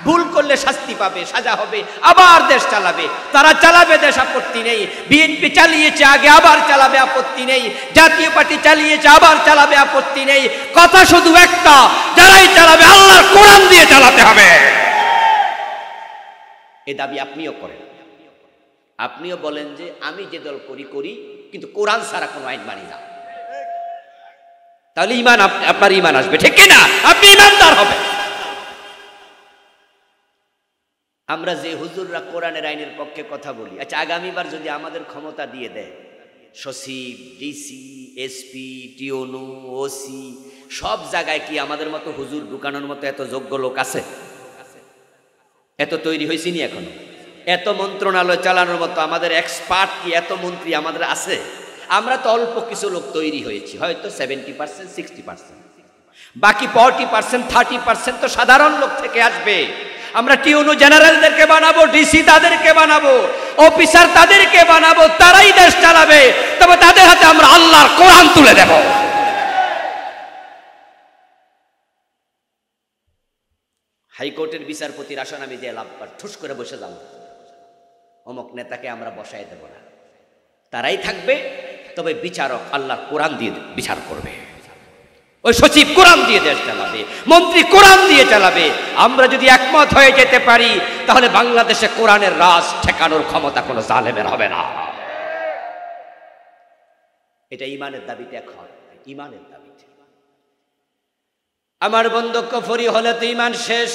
ভুল করলে শাস্তি পাবে, সাজা হবে, আবার দেশ চালাবে, তারা চালাবে, দেশ আপত্তি নেই। বিএনপি চালিয়েছে আগে, আবার চালাবে, আপত্তি নেই। জাতীয় পার্টি চালিয়েছে, আবার চালাবে, আপত্তি নেই। কথা শুধু একটা, যারাই চালাবে আল্লাহর কোরআন দিয়ে চালাতে হবে। এই দাবি আপনিও করেন, আপনিও বলেন যে আমি যে দল করি করি, কিন্তু কোরআন ছাড়া কোনো আইন মানি না। তাহলে ইমান, আপনার ইমান আসবে, ঠিক কিনা? আপনি ইমানদার হবে। আমরা যে হুজুররা কোরআনের আইনের পক্ষে কথা বলি, আচ্ছা আগামীবার যদি আমাদের ক্ষমতা দিয়ে দেয়, সচিব, ডিসি, এসপি, টিওনু, ওসি, সব জায়গায় কি আমাদের মতো হুজুর ঢুকানোর মতো এত যোগ্য লোক আছে? এত তৈরি হয়েছি নি এখনো? এত মন্ত্রণালয় চালানোর মতো আমাদের এক্সপার্ট কি এত মন্ত্রী আমাদের আছে? আমরা তো অল্প কিছু লোক তৈরি হয়েছি, হয়তো 70%, 60%, বাকি 40%, 30% তো সাধারণ লোক থেকে আসবে। আমরা টিউনু জেনারেলদেরকে বানাবো, ডিসি তাদেরকে বানাবো, অফিসার তাদেরকে বানাবো, তারাই দেশ চালাবে। তবে তাদের হাতে আমরা আল্লাহর কোরআন তুলে দেব। হাইকোর্টের বিচারপতির আসন আমি যে লাভ ঠুস করে বসে যাব, অমুক নেতাকে আমরা বসাই দেব না, তারাই থাকবে। তবে বিচারক আল্লাহর কোরআন দিয়ে বিচার করবে, ওই সচিব কোরআন দিয়ে দেশ চালাবে, মন্ত্রী কোরআন দিয়ে চালাবে। আমরা যদি একমত হয়ে যেতে পারি, তাহলে বাংলাদেশে কোরআনের রাজ ঠেকানোর ক্ষমতা কোনো জালেমের হবে না। এটা ইমানের দাবিতে, এখন ইমানের দাবিতে। আমার বন্ধু, কুফরি হলে তো ইমান শেষ।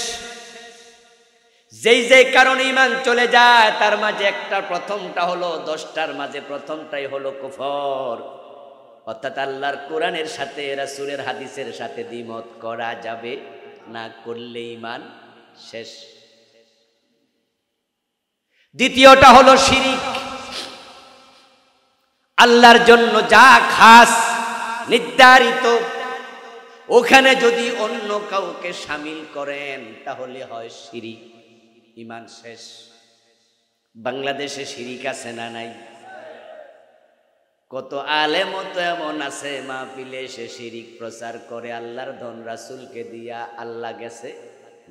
যেই যেই কারণে ইমান চলে যায়, তার মাঝে একটা, প্রথমটা হলো 10টার মাঝে প্রথমটাই হলো কুফর, অর্থাৎ আল্লাহর কোরআনের সাথে রাসূলের হাদিসের সাথে দ্বিমত করা যাবে না, করলে ঈমান শেষ। দ্বিতীয়টা হলো শিরিক। আল্লাহর জন্য যা খাস নির্ধারিত, ওখানে যদি অন্য কাউকে শামিল করেন তাহলে হয় শিরিক, ঈমান শেষ। বাংলাদেশে শিরিক আছে না নাই? কত আলেম তো এমন আছে, মাহফিলে এসে শিরিক প্রচার করে, আল্লাহর ধন রাসূলকে দিয়া আল্লাহ গেছে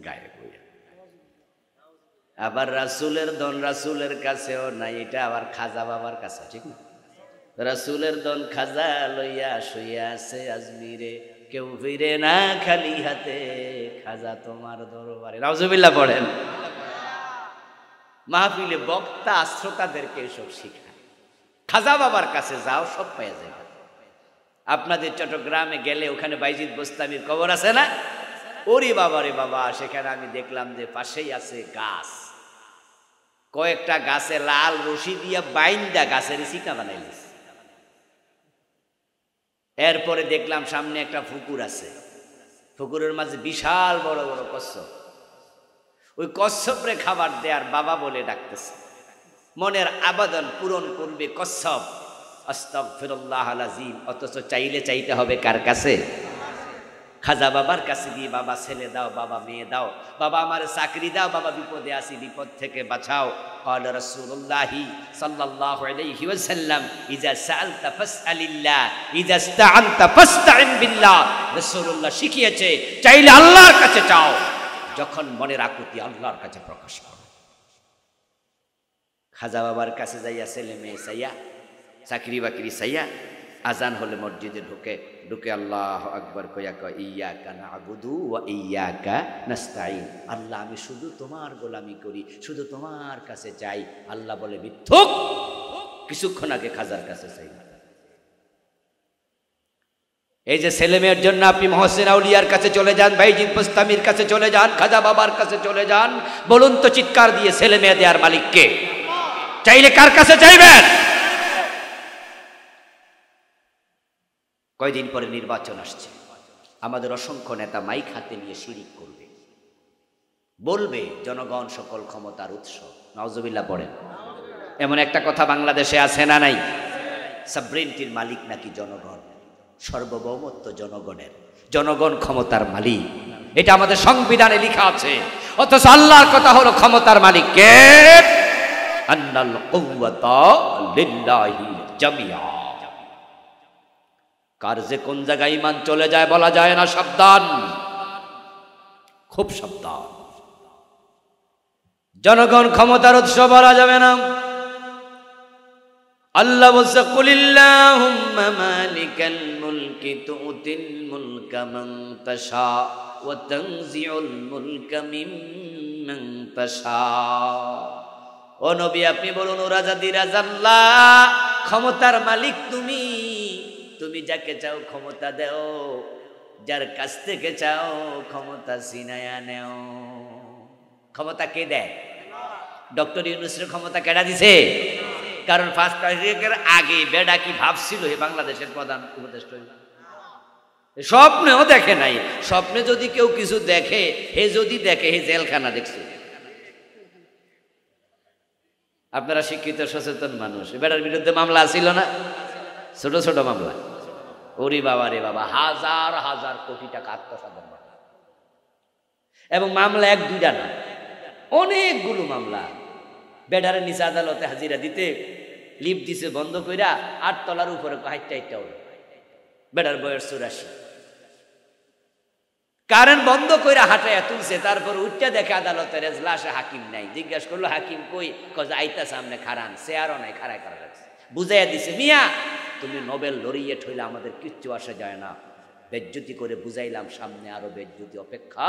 গায়েব হইয়া। আবার রাসূলের ধন রাসূলের কাছেও নাই, এটা আবার খাজা বাবার কাছে, ঠিক না? রাসূলের ধন খাজা লইয়া শুইয়া আছে আজমিরে, কেউ ফিরে না খালি হাতে, খাজা তোমার দরবারে। নাউজুবিল্লাহ পড়েন। মাহফিলে বক্তা শ্রোতাদেরকে এসব শিখায়, খাজা বাবার কাছে যাও, সব পেয়ে যাবে। আপনাদের চট্টগ্রামে গেলে ওখানে বাইজিদ বোস্তামির কবর আছে না? ওরে বাবা রে বাবা, সেখানে আমি দেখলাম যে পাশেই আছে গাছ, কয়েকটা গাছে লাল রশি দিয়া বাইন্দা গাছের শিকা বানাইলিস। এরপরে দেখলাম সামনে একটা পুকুর আছে, পুকুরের মাঝে বিশাল বড় বড় কচ্ছপ। ওই কচ্ছপরে খাবার দেয়ার বাবা বলে ডাকতেছে, মনের আবেদন পূরণ করবে কচ্ছপ। আস্তাগফিরুল্লাহ আল-আযীম। অথচ চাইলে চাইতে হবে কার কাছে? খাজা বাবার কাছে গিয়ে, বাবা ছেলে দাও, বাবা মেয়ে দাও, বাবা আমার চাকরি দাও, বাবা বিপদে আছি, বিপদ থেকে বাঁচাও। ক্বালা রাসূলুল্লাহি সাল্লাল্লাহু আলাইহি ওয়াসাল্লাম, ইযা সাআলতা ফাসআলিল্লাহ, ইযা ইসতাআনতা ফাসতাইন বিল্লাহ। রাসূলুল্লাহ শিখিয়েছে, চাইলে আল্লাহর কাছে চাও, যখন মনের আকুতি আল্লাহর কাছে প্রকাশ করো। খাজা বাবার কাছে যাইয়া ছেলে মেয়ে চাইয়া, চাকরি বাকরি চাইয়া, আজান হলে মসজিদে ঢুকে ঢুকে আল্লাহ আকবার কইয়া কয় ইয়াকা না'বুদু ওয়া ইয়াকা নাস্তাঈন, আল্লাহ আমি শুধু তোমার গোলামি করি, শুধু তোমার কাছে চাই। আল্লাহ বলে মিথ্যুক, কিছুক্ষণ আগে খাজার কাছে চাই। এই যে ছেলে মেয়ের জন্য আপনি মহসিন আউলিয়ার কাছে চলে যান, ভাইজিদ বুস্তামির কাছে চলে যান, খাজা বাবার কাছে চলে যান, বলুন তো চিৎকার দিয়ে ছেলে মেয়ে দেওয়ার মালিক কে? চাইলে কার কাছে চাইবেন? কয়দিন পরে নির্বাচন আসছে, আমাদের অসংখ্য নেতা মাইক হাতে নিয়ে শিরিক করবে, বলবে জনগণ সকল ক্ষমতার উৎস। নাউজুবিল্লাহ পড়েন। এমন একটা কথা বাংলাদেশে আছে না নাই? সাবরেনটির মালিক নাকি জনগণ, সর্বভৌমত্ব জনগণের, জনগণ ক্ষমতার মালিক, এটা আমাদের সংবিধানে লেখা আছে। অথচ আল্লাহর কথা হলো ক্ষমতার মালিক কে? আন্নাল কুওয়াতা লিল্লাহি জামিআ। কার যে কোন জায়গায় ঈমান চলে যায় বলা যায় না, সাবধান, খুব সাবধান। জনগণ ক্ষমতার উৎস বলা যাবে না। আল্লাহ বলছে কুলিল্লাহুম্মা মালিকাল মুলকি তুতিল মুলকা মান তাশা ওয়া তানজিউল মুলকা মিম্মান তাশা। ও নবী আপনি বলুন, ও রাজাদিরাজ আল্লাহ, ক্ষমতার মালিক তুমি, তুমি যাকে চাও ক্ষমতা দেও, যার কাছ থেকে চাও ক্ষমতা ছিনায়া নেও। ক্ষমতা কে দেয়? ডক্টর ইউনূসের ক্ষমতা কেডা দিছে? কারণ ফার্স্ট তারিখের আগে বেডা কি ভাবছিল হে বাংলাদেশের প্রধান উপদেষ্টা? স্বপ্নেও দেখে নাই। স্বপ্নে যদি কেউ কিছু দেখে, হে যদি দেখে হে জেলখানা দেখছে। আপনারা শিক্ষিত সচেতন মানুষ, বেটার বিরুদ্ধে মামলা ছিল না, ছোট ছোট মামলা। ওরে বাবা রে বাবা, হাজার হাজার কোটি টাকা আত্মসাৎ এবং মামলা এক দুইটা না, অনেকগুলো মামলা। বেডারের নিচে আদালতে হাজিরা দিতে লিপ দিছে বন্ধ কইরা, 8 তলার উপরে হাইটটা হলো। বেডার বয়স 84, কারেন্ট বন্ধ কইরা হাঁটাইয়া তুলছে, তারপর উঠতে দেখে আদালতের এজলাসে হাকিম নাই। জিজ্ঞাসা করলো হাকিম কই? কজ আইতা সামনে খারান, চেয়ারও নাই, খাড়ায় খাড়া রাখছে। বুঝাইয়া দিছে, মিয়া তুমি নোবেল লরিয়েট হইলে আমাদের কিচ্ছু আসে যায় না, বেজ্জতি করে বুঝাইলাম, সামনে আরো বেজ্জতি অপেক্ষা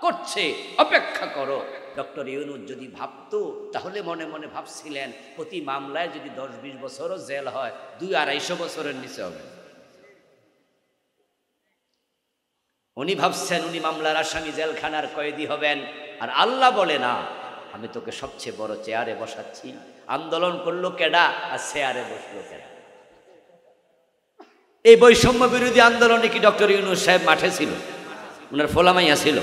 করছে, অপেক্ষা করো। ডক্টর ইউনূস যদি ভাবতো তাহলে মনে মনে ভাবছিলেন প্রতি মামলায় যদি 10-20 বছরও জেল হয়, 200-250 বছরের নিচে হবে। উনি ভাবছেন উনি মামলার আসামি, জেলখানার কয়েদি হবেন। আর আল্লাহ বলে না, আমি তোকে সবচেয়ে বড় চেয়ারে বসাচ্ছি। আন্দোলন করলো কেডা আর চেয়ারে বসলো কেডা? এই বৈষম্য বিরোধী আন্দোলনে কি ডক্টর ইউনূস সাহেব মাঠে ছিল? ওনার ফোলামাইয়া ছিল?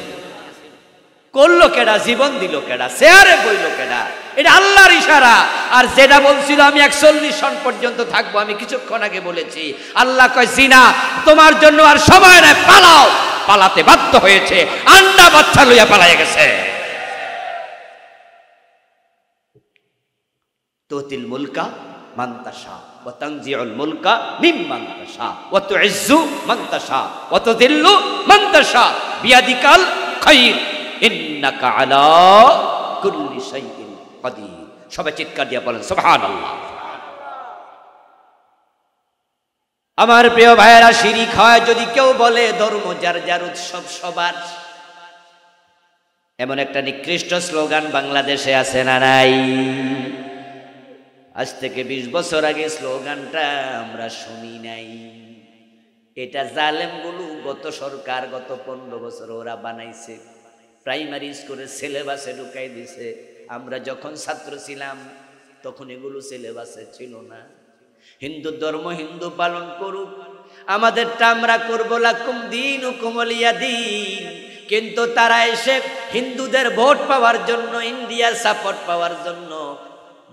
করলো কেডা? জীবন দিল কেডা? চেয়ারে বইল কেডা? এটা আল্লাহর ইশারা। আর যেটা বলছিল আমি 41 সন পর্যন্ত থাকবো, আমি কিছুক্ষণ আগে বলেছি, আল্লাহ কয় জিনা তোমার জন্য আর সময় নাই, পালাও। পালাতে বাধ্য হয়েছে, আন্ডা বাচ্চা লইয়া পালাইয়া গেছে। তুতিল মুলকা মান তাশা ওয়া তানজিউল মুলকা মিম্মান তাশা ওয়া তুইজ্জু মান তাশা ওয়া তুযিল্লু মান তাশা বিয়াদিকাল খায়র ইন্নাকা আলা কুল্লি শাইইন কাদির। সবাই চিৎকার দিয়ে বলেন সুবহানাল্লাহ। আমার প্রিয় ভাইয়েরা, শিরিক হয় যদি কেউ বলে ধর্ম যার যার উৎসব সবার, এমন একটা নিকৃষ্ট স্লোগান বাংলাদেশে আছে না নাই? আজ থেকে 20 বছর আগে স্লোগানটা আমরা শুনি নাই। এটা জালেমগুলো গত সরকার গত 15 বছর ওরা বানাইছে, প্রাইমারি স্কুলের সিলেবাসে ঢুকাই দিছে। আমরা যখন ছাত্র ছিলাম তখন এগুলো সিলেবাসে ছিল না। হিন্দু ধর্ম হিন্দু পালন করুক, আমাদেরটা আমরা করবো, লাকুম দীনুকুম ওয়ালিয়া দীন। কিন্তু তারা এসে হিন্দুদের ভোট পাওয়ার জন্য, ইন্ডিয়ার সাপোর্ট পাওয়ার জন্য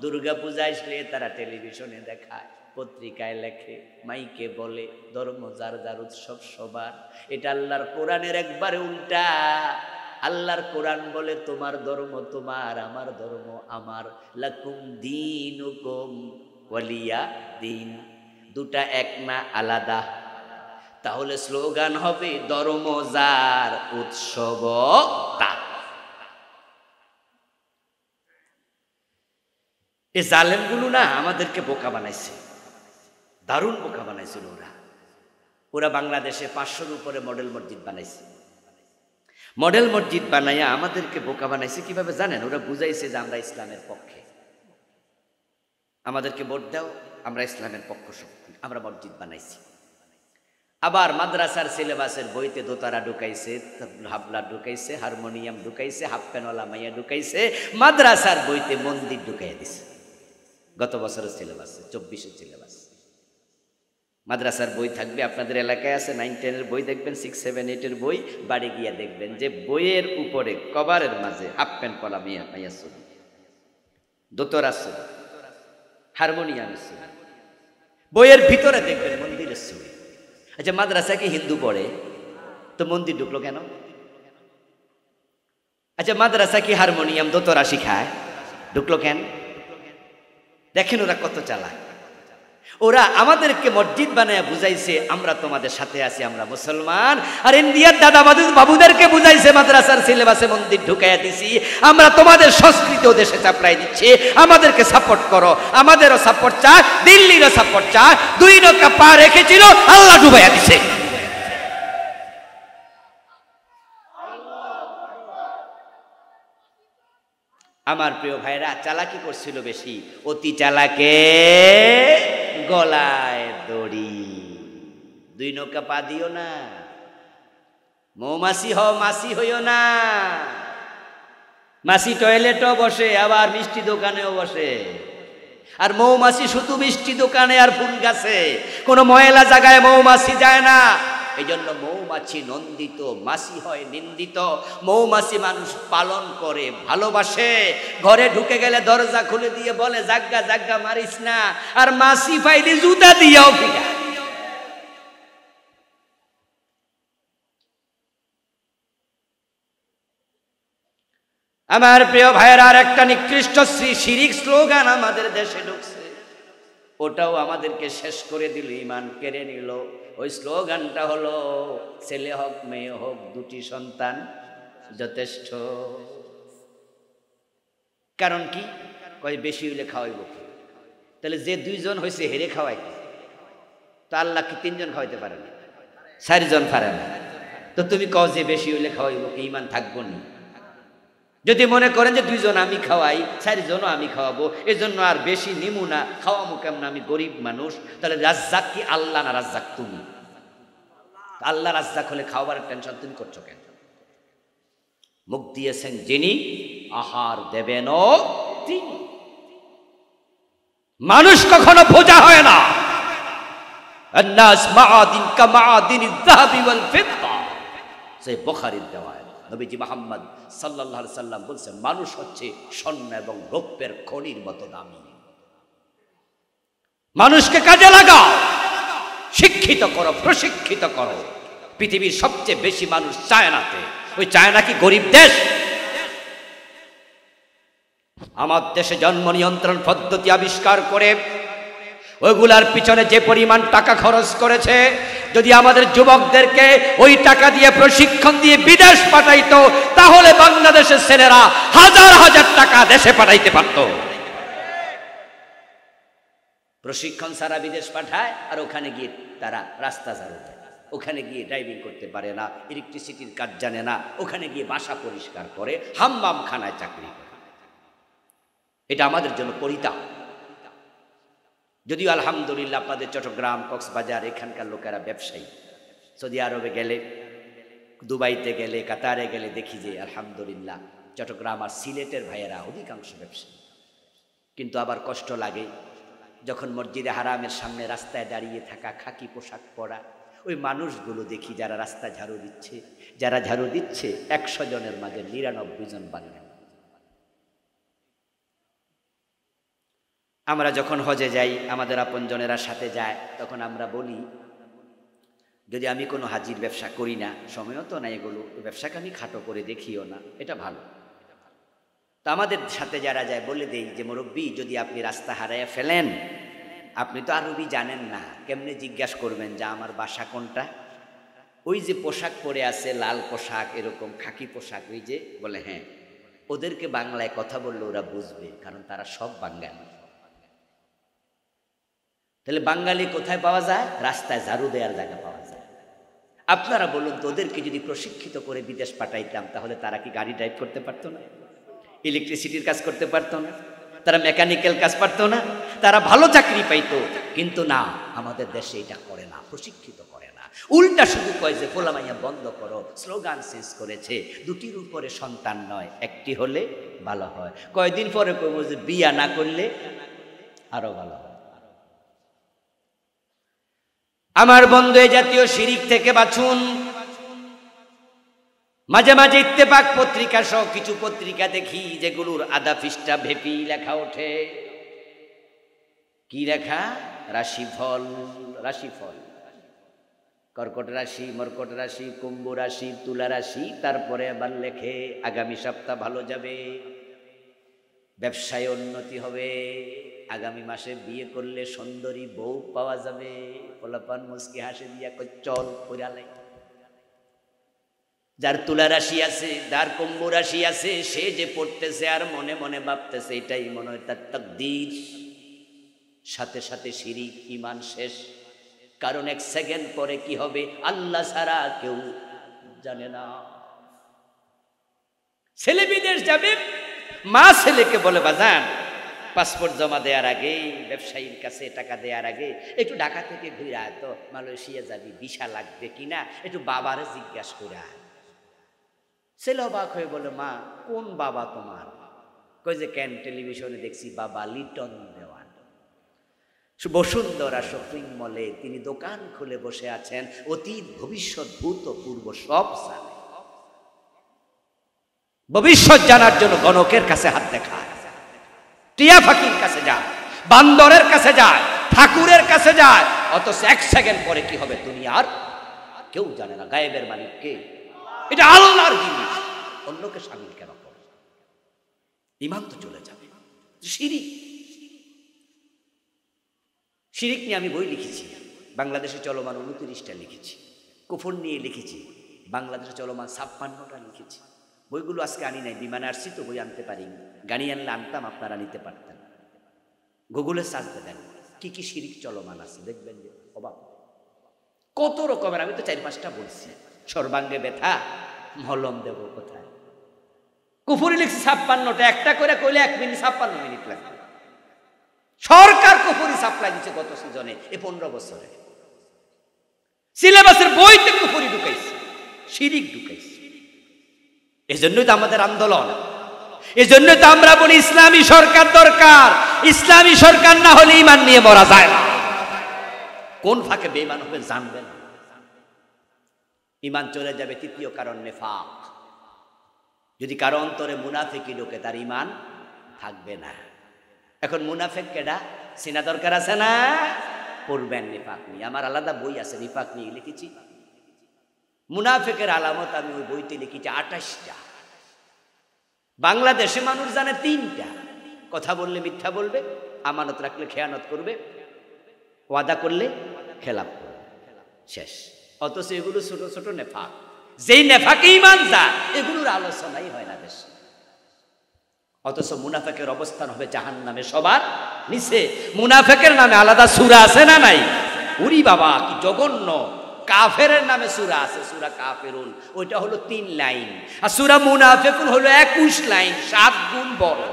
দুর্গা পূজা আসলে তারা টেলিভিশনে দেখায়, পত্রিকায় লেখে, মাইকে বলে ধর্ম যার যার উৎসব সবার। এটা আল্লাহর কোরআনের একবারে উল্টা। আল্লাহর কোরআন বলে তোমার ধর্ম তোমার, আমার ধর্ম আমার। লাকুম দীনুকুম ওয়ালিয়া দিন। দুটা এক না, আলাদা। তাহলে স্লোগান হবে ধর্ম যার উৎসব তার। এই জালেমগুলো না আমাদেরকে বোকা বানাইছে, দারুণ বোকা বানাইছিল ওরা। ওরা বাংলাদেশে 500-র উপরে মডেল মসজিদ বানাইছে। মডেল মসজিদ বানাইয়া আমাদেরকে বোকা বানাইছে। কিভাবে জানেন? ওরা বুঝাইছে যে আমরা ইসলামের পক্ষে, আমাদেরকে ভোট দাও, আমরা ইসলামের পক্ষ শক্তি, আমরা মসজিদ বানাইছি। আবার মাদ্রাসার সিলেবাসের বইতে দোতারা ঢুকাইছে, হাবলা ঢুকাইছে, হারমোনিয়াম ঢুকাইছে, হাফ প্যানওয়ালা মাইয়া ঢুকাইছে, মাদ্রাসার বইতে মন্দির ঢুকাইয়া দিছে। গত বছরের সিলেবাসে, 24-এর সিলেবাস মাদ্রাসার বই থাকবে। আপনাদের এলাকায় আছে 9-10-এর বই, দেখবেন 6-7-8-এর বই, বাড়ি গিয়া দেখবেন যে বইয়ের উপরে কভারের মাঝে হাফ প্যান্ট পরা মাইয়া ছবি, দোতরা ছবি, হারমোনিয়ামের ছবি, বইয়ের ভিতরে দেখবেন মন্দিরের ছবি। আচ্ছা, মাদ্রাসা কি হিন্দু পড়ে? তো মন্দির ঢুকলো কেন? আচ্ছা, মাদ্রাসা কি হারমোনিয়াম দোতরা শিখায়? ঢুকলো কেন? দেখেন ওরা কত চালাক। ওরা আমাদেরকে মসজিদ বানায় বুঝাইছে আমরা তোমাদের সাথে আছি, আমরা মুসলমান। আর ইন্ডিয়ার দাদা বাবুদেরকে বুঝাইছে মাদ্রাসার সিলেবাসে মন্দির ঢুকাইয়া দিছি, আমরা তোমাদের সংস্কৃতি ও দেশে চাপড়াই দিচ্ছি, আমাদেরকে সাপোর্ট করো। আমাদেরও সাপোর্ট চায়, দিল্লিরও সাপোর্ট চায়। 2 নৌকা পা রেখেছিল, আল্লাহ ডুবাইয়া দিছে। আমার প্রিয় ভাইরা, চালাকি করছিল বেশি, অতি চালাকে গলায় দড়ি। 2 নৌকা পা দিও না, মৌমাছি হও, মাসি হইও না। মাসি টয়লেটও বসে, আবার মিষ্টি দোকানেও বসে। আর মৌমাছি শুধু মিষ্টি দোকানে আর ফুল গাছে, কোনো ময়লা জায়গায় মৌমাছি যায় না। এই জন্য মৌমাছি নন্দিত, মাছি হয় নিন্দিত। মৌমাছি মানুষ পালন করে, ভালোবাসে। ঘরে ঢুকে গেলে দরজা খুলে দিয়ে বলে জাগ্গা জাগ্গা মারিস না, আর মাছি পাইলে জুতা দিয়াও ফিরা। আমার প্রিয় ভাইয়েরা, আর একটা নিকৃষ্ট শিরিক স্লোগান আমাদের দেশে ঢুকছে, ওটাও আমাদেরকে শেষ করে দিল, ঈমান কেড়ে নিল। ওই স্লোগানটা হলো ছেলে হোক মেয়ে হোক 2টি সন্তান যথেষ্ট। কারণ কি? কয় বেশি হইলে খাওয়াইব। তাহলে যে 2 জন হয়েছে হেরে খাওয়াই, তো আল্লাহ কি 3 জন খাওয়াইতে পারে না? 4 জন পারে না? তো তুমি কও যে বেশি হইলে খাওয়াইব, কি ঈমান থাকবো না? যদি মনে করেন যে 2 জন আমি খাওয়াই, 4 জনও আমি খাওয়াবো, এজন্য আর বেশি নিমু না, খাওয়াবো কেমন, আমি গরিব মানুষ, তাহলে রাজ্জাক কি আল্লাহ না রাজ্জাক তুমি? আল্লাহ রাজ্জাক হলে খাওয়াবার টেনশন তুমি করছো কেন? মুখ দিয়েছেন যিনি, আহার দেবেন তিনি। মানুষ কখনো বোঝা হয় না। আন্নাস মাআদিন কামাআদিনিল যাহাবি ওয়াল ফিদ্দা, সেই বুখারীর দেওয়া। নবীজি মুহাম্মদ সাল্লাল্লাহু আলাইহি সাল্লাম বলছেন, মানুষ হচ্ছে স্বর্ণ এবং রৌপ্যের খনির মতো দামি। মানুষকে কাজে লাগাও, শিক্ষিত করো, প্রশিক্ষিত করো। পৃথিবীর সবচেয়ে বেশি মানুষ চায়নাতে। ওই চায়না কি গরিব দেশ? আমার দেশে জন্ম নিয়ন্ত্রণ পদ্ধতি আবিষ্কার করে ওইগুলার পিছনে যে পরিমাণ টাকা খরচ করেছে, যদি আমাদের যুবকদেরকে ওই টাকা দিয়ে প্রশিক্ষণ দিয়ে বিদেশ পাঠাইতো, তাহলে বাংলাদেশের ছেলেরা হাজার হাজার টাকা দেশে পাঠাইতে পারত। প্রশিক্ষণ ছাড়া বিদেশ পাঠায়, আর ওখানে গিয়ে তারা রাস্তা ঝাড়ু দেয়, ওখানে গিয়ে ড্রাইভিং করতে পারে না, ইলেকট্রিসিটির কাজ জানে না, ওখানে গিয়ে বাসা পরিষ্কার করে, হাম্মাম খানায় চাকরি করে। এটা আমাদের জন্য পরিতাপ। যদিও আলহামদুলিল্লাহ আপনাদের চট্টগ্রাম, কক্সবাজার এখানকার লোকেরা ব্যবসায়ী। সৌদি আরবে গেলে, দুবাইতে গেলে, কাতারে গেলে দেখি যে আলহামদুলিল্লাহ চট্টগ্রাম আর সিলেটের ভাইয়েরা অধিকাংশ ব্যবসায়ী। কিন্তু আবার কষ্ট লাগে যখন মসজিদে হারামের সামনে রাস্তায় দাঁড়িয়ে থাকা খাকি পোশাক পরা ওই মানুষগুলো দেখি, যারা রাস্তা ঝাড়ু দিচ্ছে। যারা ঝাড়ু দিচ্ছে 100 জনের মাঝে 99 জন বাংলা। আমরা যখন হজে যাই, আমাদের আপনজনেরা সাথে যায়, তখন আমরা বলি, যদি আমি কোনো হাজির ব্যবসা করি না, সময়ও তো না, এগুলো ব্যবসাকে আমি খাটো করে দেখিও না, এটা ভালো। তো আমাদের সাথে যারা যায় বলে দেই যে মুরব্বী, যদি আপনি রাস্তা হারাইয়া ফেলেন, আপনি তো আরবি জানেন না, কেমনে জিজ্ঞাসা করবেন যে আমার বাসা কোনটা? ওই যে পোশাক পরে আছে, লাল পোশাক, এরকম খাকি পোশাক, ওই যে বলে হ্যাঁ, ওদেরকে বাংলায় কথা বললে ওরা বুঝবে, কারণ তারা সব বাঙালি। তাহলে বাঙালি কোথায় পাওয়া যায়? রাস্তায় ঝাড়ু দেওয়ার জায়গা পাওয়া যায়। আপনারা বলুন তো, ওদেরকে যদি প্রশিক্ষিত করে বিদেশ পাঠাইতাম তাহলে তারা কি গাড়ি ড্রাইভ করতে পারতো না? ইলেকট্রিসিটির কাজ করতে পারতো না? তারা মেকানিক্যাল কাজ পারতো না? তারা ভালো চাকরি পাইতো। কিন্তু না, আমাদের দেশে এটা করে না, প্রশিক্ষিত করে না। উল্টা শুধু কয় যে পোলামাইয়া বন্ধ করো, স্লোগান শেষ করেছে, দুটির উপরে সন্তান নয়, একটি হলে ভালো হয়। কয়দিন পরে কইব যে বিয়া না করলে আরো ভালো হয়। আমার বন্ধু, এই জাতীয় শিরিক থেকে বাঁচুন। মাঝে মাঝে ইত্তেফাক পত্রিকা সহ কিছু পত্রিকা দেখি যেগুলোর আধা পৃষ্ঠা ভেপি লেখা ওঠে। কি লেখা? রাশিফল, রাশিফল, কর্কট রাশি, মর্কট রাশি, কুম্ভ রাশি, তুলা রাশি। তারপরে আবার লেখে আগামী সপ্তাহ ভালো যাবে, ব্যবসায় উন্নতি হবে, আগামী মাসে বিয়ে করলে সুন্দরী বউ পাওয়া যাবে। পোলাপান মুস্কি হাসে দিয়া কই চল কইরালাই। যার তুলা রাশি আছে, যার কুম্ভ রাশি আছে, সে যে পড়তেছে আর মনে মনে ভাবতেছে এটাই মনে হয় তার তাকদীর। সাথে সাথে শিরিক, ঈমান শেষ। কারণ এক সেকেন্ড পরে কি হবে আল্লাহ ছাড়া কেউ জানে না। ছেলে বিদেশ যাবে, মা ছেলেকে বলে বাজান পাসপোর্ট জমা দেওয়ার আগে, ব্যবসায়ীর কাছে টাকা দেওয়ার আগে একটু ঢাকা থেকে ঘুরে আয় তো, মালয়েশিয়া যাবি, ভিসা লাগবে কিনা একটু বাবারে জিজ্ঞাসা করে আয়। ছেলে অবাক হয়ে বলে মা কোন বাবা তোমার? কই যে কেন, টেলিভিশনে দেখছি বাবা লিটন দেওয়ান। বসুন্ধরা শপিং মলে তিনি দোকান খুলে বসে আছেন, অতীত ভবিষ্যৎ ভূতপূর্ব সব জানে। ভবিষ্যৎ জানার জন্য গণকের কাছে হাত দেখায়, টিয়া ফাকির কাছে যায়, বান্দরের কাছে যায়, ঠাকুরের কাছে যায়। অথচ এক সেকেন্ড পরে কি হবে দুনিয়ার কেউ জানে না। গায়েবের মালিক কে? এটা আল্লাহর জিনিস, অন্যকে শামিল কেন করে? ঈমান তো চলে যাবে। শিরিক, শিরিক নিয়ে আমি বই লিখেছি, বাংলাদেশে চলমান 29টা লিখেছি। কুফর নিয়ে লিখেছি, বাংলাদেশে চলমান 56টা লিখেছি। বইগুলো আজকে আনি নাই, বিমানে আসছি তো বই আনতে পারিনি। গাড়ি আনলে আনতাম, আপনারা নিতে পারতেন। গুগলে সার্চ দেন কি কি শিরিক চলমান আছে, দেখবেন যে অবাক কত রকমের। আমি তো 4-5টা বলছি। সর্বাঙ্গে ব্যথা, মলম দেব কোথায়? কুফরি লিখছি 56টা, একটা করে কইলে 1 মিনিট 56 মিনিট লাগবে। সরকার কুফরি সাপ্লাই দিচ্ছে গত সিজনে, এই 15 বছরে সিলেবাসের বইতে কুফরি ঢুকাইছে, শিরিক ঢুকাইছে। এজন্যই তো আমাদের আন্দোলন, এজন্যই তো আমরা বলি ইসলামী সরকার দরকার। ইসলামী সরকার না হলে ঈমান নিয়ে মরা যায় না। কোন ফাঁকে বেঈমান হবে জানবে না, ঈমান চলে যাবে। তৃতীয় কারণ নেফাক। যদি কারো অন্তরে মুনাফিকি ঢোকে তার ঈমান থাকবে না। এখন মুনাফিক কেডা চেনা দরকার আছে না? পড়বেন নিফাক নিয়ে, আমার আলাদা বই আছে নিফাক নিয়ে লিখেছি। মুনাফিকের আলামত আমি ওই বইতে লিখেছি 28টা। বাংলাদেশে মানুষ জানে 3টা। কথা বললে মিথ্যা বলবে, আমানত রাখলে খেয়ানত করবে, ওয়াদা করলে খেলাপ করবে, শেষ। অথচ এগুলো ছোট ছোট নেফাক। যেই নেফাকে ঈমান যায় এগুলোর আলোচনাই হয় না দেশে। অথচ মুনাফিকের অবস্থান হবে জাহান্নামে সবার নিচে। মুনাফিকের নামে আলাদা সূরা আছে না নাই? উরি বাবা কি জঘন্য! কাফেরের নামে সূরা আছে, সূরা কাফিরুন, ওইটা হলো 3 লাইন। আর সূরা মুনাফিকুন হলো 21 লাইন, 7 গুণ বড়।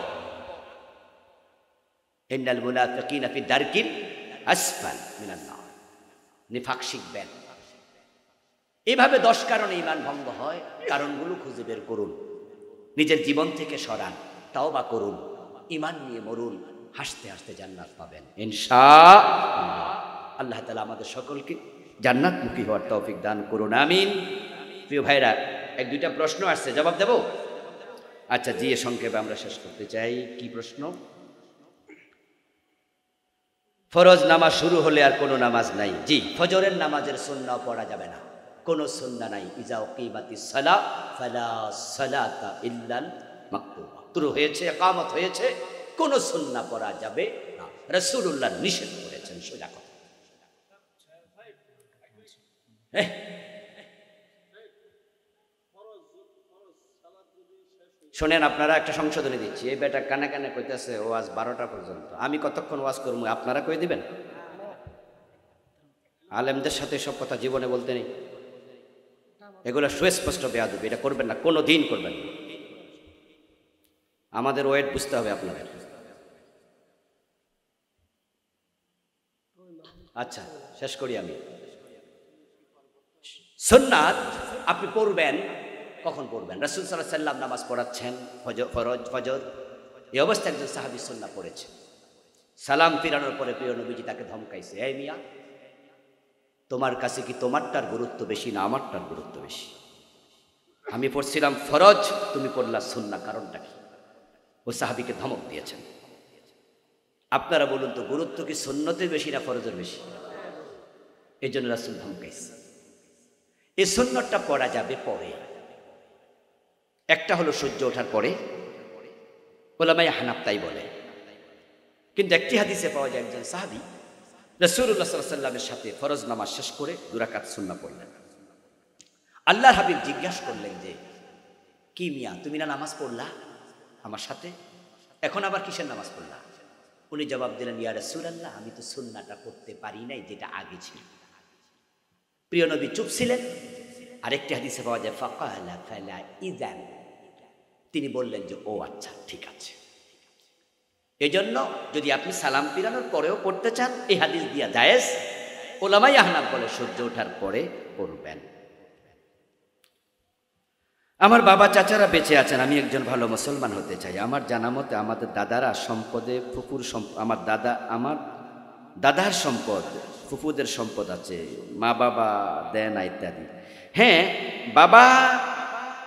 ইন্নাল মুনাফিকিনা ফি দারকিল আসফাল মিনান নার। নিফাক শিখবেন। এভাবে 10 কারণে ঈমান ভঙ্গ হয়। কারণগুলো খুঁজে বের করুন, নিজের জীবন থেকে সরান, তাওবা করুন, ঈমান নিয়ে মরুন, হাসতে হাসতে জান্নাত পাবেন ইনশাআল্লাহ। আল্লাহ তাআলা আমাদের সকলকে জান্নাতমুখী হওয়ার তৌফিক দান করুন, আমিন। প্রিয় ভাইরা, 1-2টা প্রশ্ন আসছে, জবাব দেব? আচ্ছা জি, সংক্ষেপে আমরা শেষ করতে চাই। কি প্রশ্ন? ফরজ নামাজ শুরু হলে আর কোনো নামাজ নাই? জি, ফজরের নামাজের সুন্নাহ পড়া যাবে না, কোনো সুন্নাহ নাই। ইজা উকিমাতিস সালাহ ফালা সালাতা ইল্লাল মাকতুবা। শুরু হয়েছে, ইকামত হয়েছে, কোনো সুন্নাহ পড়া যাবে না। রাসূলুল্লাহ নিষেধ করেছেন, সোজা কথা। শোনেন, আপনারা একটা সংশোধনী দিচ্ছি। এই বেটা কানে কানে কইতেছে ওয়াজ 12টা পর্যন্ত। আমি কতক্ষণ ওয়াজ করবো আপনারা কই দিবেন? আলেমদের সাথে সব কথা জীবনে বলতে নেই। এগুলো সুস্পষ্ট বেয়াদবি, এটা করবেন না, কোনো দিন করবেন না। আমাদের ওয়েট বুঝতে হবে আপনাদের। আচ্ছা, শেষ করি আমি। সুন্নাত আপনি পড়বেন, কখন পড়বেন? রাসূল সাল্লাল্লাহু আলাইহি ওয়াসাল্লাম নামাজ পড়াচ্ছেন, ফজর, এই অবস্থায় একজন সাহাবী সুন্নাত পড়েছে। সালাম ফিরানোর পরে প্রিয় নবীজি তাকে ধমকাইছে, এই মিয়া, তোমার কাছে কি তোমারটার গুরুত্ব বেশি না আমারটার গুরুত্ব বেশি? আমি পড়ছিলাম ফরজ, তুমি পড়লা সুন্নাহ, কারণটা কি? ও সাহাবীকে ধমক দিয়েছেন। আপনারা বলুন তো, গুরুত্ব কি সুন্নতের বেশি না ফরজের বেশি? এই জন্য রাসূল ধমকাইছে। এই সুন্নতটা পড়া যাবে পরে, একটা হলো সূর্য ওঠার পরে, উলামায়ে হানাফ তাই বলে। কিন্তু একটি হাদিসে পাওয়া যায় একজন সাহাবী রাসূলুল্লাহ সাল্লাল্লাহু আলাইহি ওয়াসাল্লামের সাথে ফরজ নামাজ শেষ করে 2 রাকাত সুন্নাহ পড়লেন। আল্লাহর হাবিব জিজ্ঞাসা করলেন যে, কি মিয়া, তুমি না নামাজ পড়লা আমার সাথে, এখন আবার কিসের নামাজ পড়লা? উনি জবাব দিলেন, ইয়া রাসূলুল্লাহ, আমি তো সুন্নাহটা পড়তে পারি নাই যেটা আগে ছিল। প্রিয় নবী চুপ ছিলেন। আরেকটি হাদিসে পাওয়া যায় ফাকালা ফালা ইযান, তিনি বললেন যে ও আচ্ছা ঠিক আছে। এজন্য যদি আপনি সালাম ফিরানোর পরেও পড়তে চান, এই হাদিস দিয়া জায়েজ। উলামায়ে আহনাফ বলে সূর্য ওঠার পরে পড়বেন। আমার বাবা চাচারা বেঁচে আছেন, আমি একজন ভালো মুসলমান হতে চাই। আমার জানা মতে আমাদের দাদারা সম্পদে ফুপুর আমার দাদার সম্পদ, ফুপুদের সম্পদ আছে, মা বাবা দেয় না ইত্যাদি। হ্যাঁ, বাবা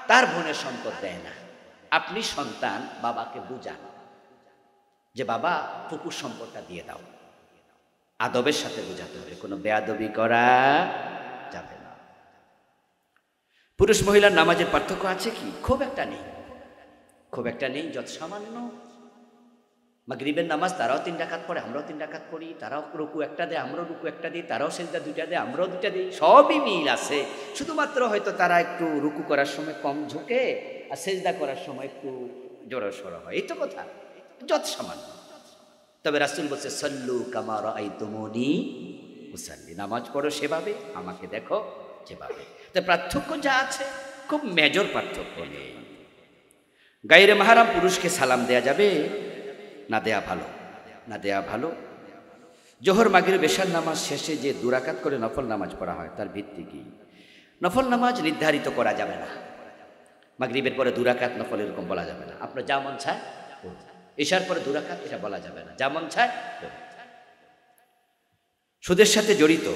তার বোনের সম্পদ দেয় না। আপনি সন্তান, বাবাকে বুঝান যে বাবা ফুপুর সম্পদটা দিয়ে দাও। আদবের সাথে বুঝাতে হবে, কোনো বেয়াদবি করা যাবে না। পুরুষ মহিলার নামাজের পার্থক্য আছে কি? খুব একটা নেই, যত সামান্য। মাগরিবের নামাজ তারাও 3 রাকাত পড়ে, আমরাও 3 রাকাত পড়ি। তারাও রুকু একটা দেয়, আমরাও রুকু একটা দিই। তারাও সিজদা 2টা দেয়, আমরাও 2টা দিই। সবই মিল আছে, শুধুমাত্র হয়তো তারা একটু রুকু করার সময় কম ঝুঁকে আর সিজদা করার সময় একটু জোরসড় হয়, এই তো কথা, যত সামান্য। তবে রাসূল বলছে, সাল্লু কামা রাআইতুমুনি উসাল্লি, নামাজ পড়ো সেভাবে, আমাকে দেখো যেভাবে। তো পার্থক্য যা আছে, খুব মেজর পার্থক্য নেই। গায়রে মাহরাম পুরুষকে সালাম দেয়া যাবে না দেয়া ভালো। জোহর মাগরিব এশার নামাজ শেষে যে 2 রাকাত করে নফল নামাজ পড়া হয়, তার ভিত্তি কি? নফল নামাজ নির্ধারিত করা যাবে না। মাগরিবের পরে 2 রাকাত নফল এরকম বলা যাবে না। আপনার যা মন চায়, এশার পরে 2 রাকাত, এটা বলা যাবে না। যা মন চায়। সুদের সাথে জড়িত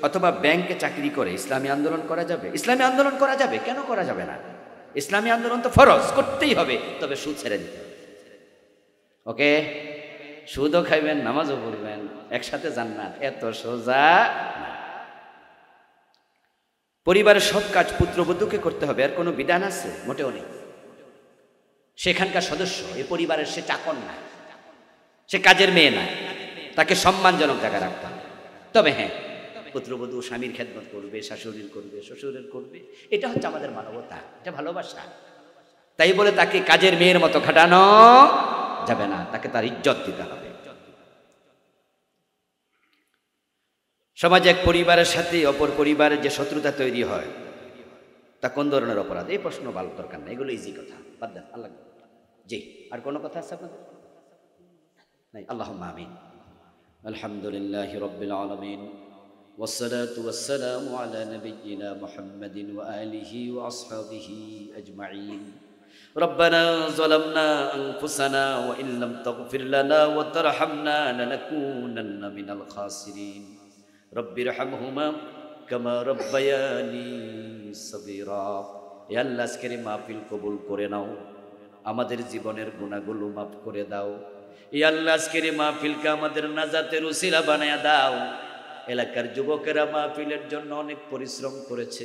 অথবা ব্যাংকে চাকরি করে ইসলামী আন্দোলন করা যাবে? ইসলামী আন্দোলন করা যাবে, কেন করা যাবে না? ইসলামী আন্দোলন তো ফরজ, করতেই হবে, তবে সুদ ছেড়ে দিতে হবে। ওকে, সুদও খাইবেন, নামাজও পড়বেন, একসাথে জান্নাত, এত সোজা না। পরিবারের সব কাজ পুত্রবধূকে করতে হবে, আর কোনো বিধান আছে? মোটেও নেই। সেখানকার সদস্য, এই পরিবারের সে চাকর না, সে কাজের মেয়ে না, তাকে সম্মানজনক জায়গায় রাখতে হবে। তবে হ্যাঁ, পুত্রবধূ স্বামীর খেদমত করবে, শাশুড়ির করবে, শ্বশুরের করবে, এটা হচ্ছে আমাদের মানবতা, এটা ভালোবাসা। তাই বলে তাকে কাজের মেয়ের মতো খাটানো যাবে না, তাকে তার ইজ্জত দিতে হবে। সমাজে এক পরিবারের সাথে অপর পরিবারের যে শত্রুতা তৈরি হয়, তা কোন ধরনের অপরাধ? এই প্রশ্ন ভালো দরকার না, এগুলো ইজি কথা, বাদ দেন। আল্লাহ জি, আর কোনো কথা আছে আপনাদের? নাই। আল্লাহুম্মা আমিন। আলহামদুলিল্লাহি রাব্বিল আলামিন, والصلاة والسلام على نبينا محمد وآله وأصحابه أجمعين. ربنا ظلمنا أنفسنا وإن لم تغفر لنا وترحمنا لنكونن من الخاسرين. رب ارحمهما كما ربياني صغيرا. يا الله আজকের মাহফিল কবুল করে নাও, আমাদের জীবনের গুনাহগুলো মাফ করে দাও। ইয়া আল্লাহ আজকের মাহফিলকে আমাদের নাজাতের উসিলা বানায়া দাও। এলাকার যুবকেরা মাহফিলের জন্য অনেক পরিশ্রম করেছে,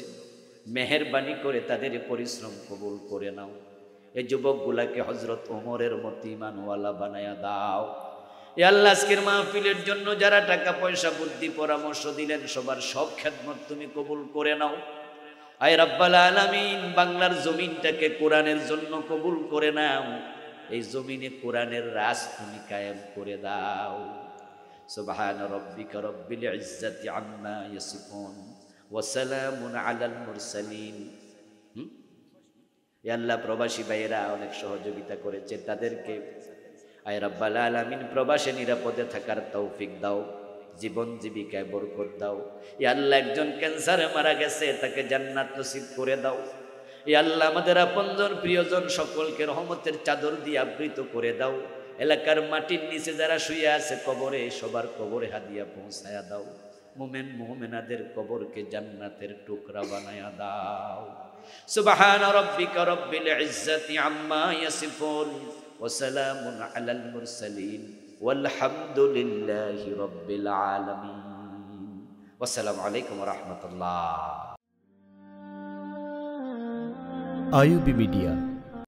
মেহেরবানি করে তাদের পরিশ্রম কবুল করে নাও। এই যুবকগুলাকে হযরত ওমরের মতো ঈমানওয়ালা বানায়া দাও। ইয়া আল্লাহ আজকের মাহফিলের জন্য যারা টাকা পয়সা বুদ্ধি পরামর্শ দিলেন, সবার সব খেদমত তুমি কবুল করে নাও। আয় রাব্বাল আলামিন, বাংলার জমিনটাকে কোরআনের জন্য কবুল করে নাও। এই জমিনে কোরআনের রাজ তুমি কায়েম করে দাও। সুবহান রাব্বিকা রাব্বিল ইজ্জাতি আম্মা ইয়াসিফুন ওয়া সালামুন আলাল মুরসালিন। ইয়া আল্লাহ, প্রবাসী ভাইয়েরা অনেক সহযোগিতা করেছে, তাদেরকে আয় রাব্বাল আলামিন প্রবাসে নিরাপদে থাকার তৌফিক দাও, জীবন জীবিকায় বরকত দাও। ইয়া আল্লাহ, একজন ক্যান্সারে মারা গেছে, তাকে জান্নাত নসিব করে দাও। ইয়া আল্লাহ, আমাদের আপনজন প্রিয়জন সকলকে রহমতের চাদর দিয়ে আবৃত করে দাও। এলাকার মাটির নিচে যারা শুয়ে আছে কবরে, সবার কবরে হাদিয়া পৌঁছায়া দাও। মুমিন মুমিনাদের কবরকে জান্নাতের টুকরা বানায়া দাও। সুবহানা রাব্বিকা রাব্বিল ইজ্জাতি আম্মা ইয়াসিফুন ওয়া সালামুন আলাল মুরসালিন ওয়ালহামদুলিল্লাহি রাব্বিল আলামিন। ওয়াসসালামু আলাইকুম ওয়া রাহমাতুল্লাহ। IEB media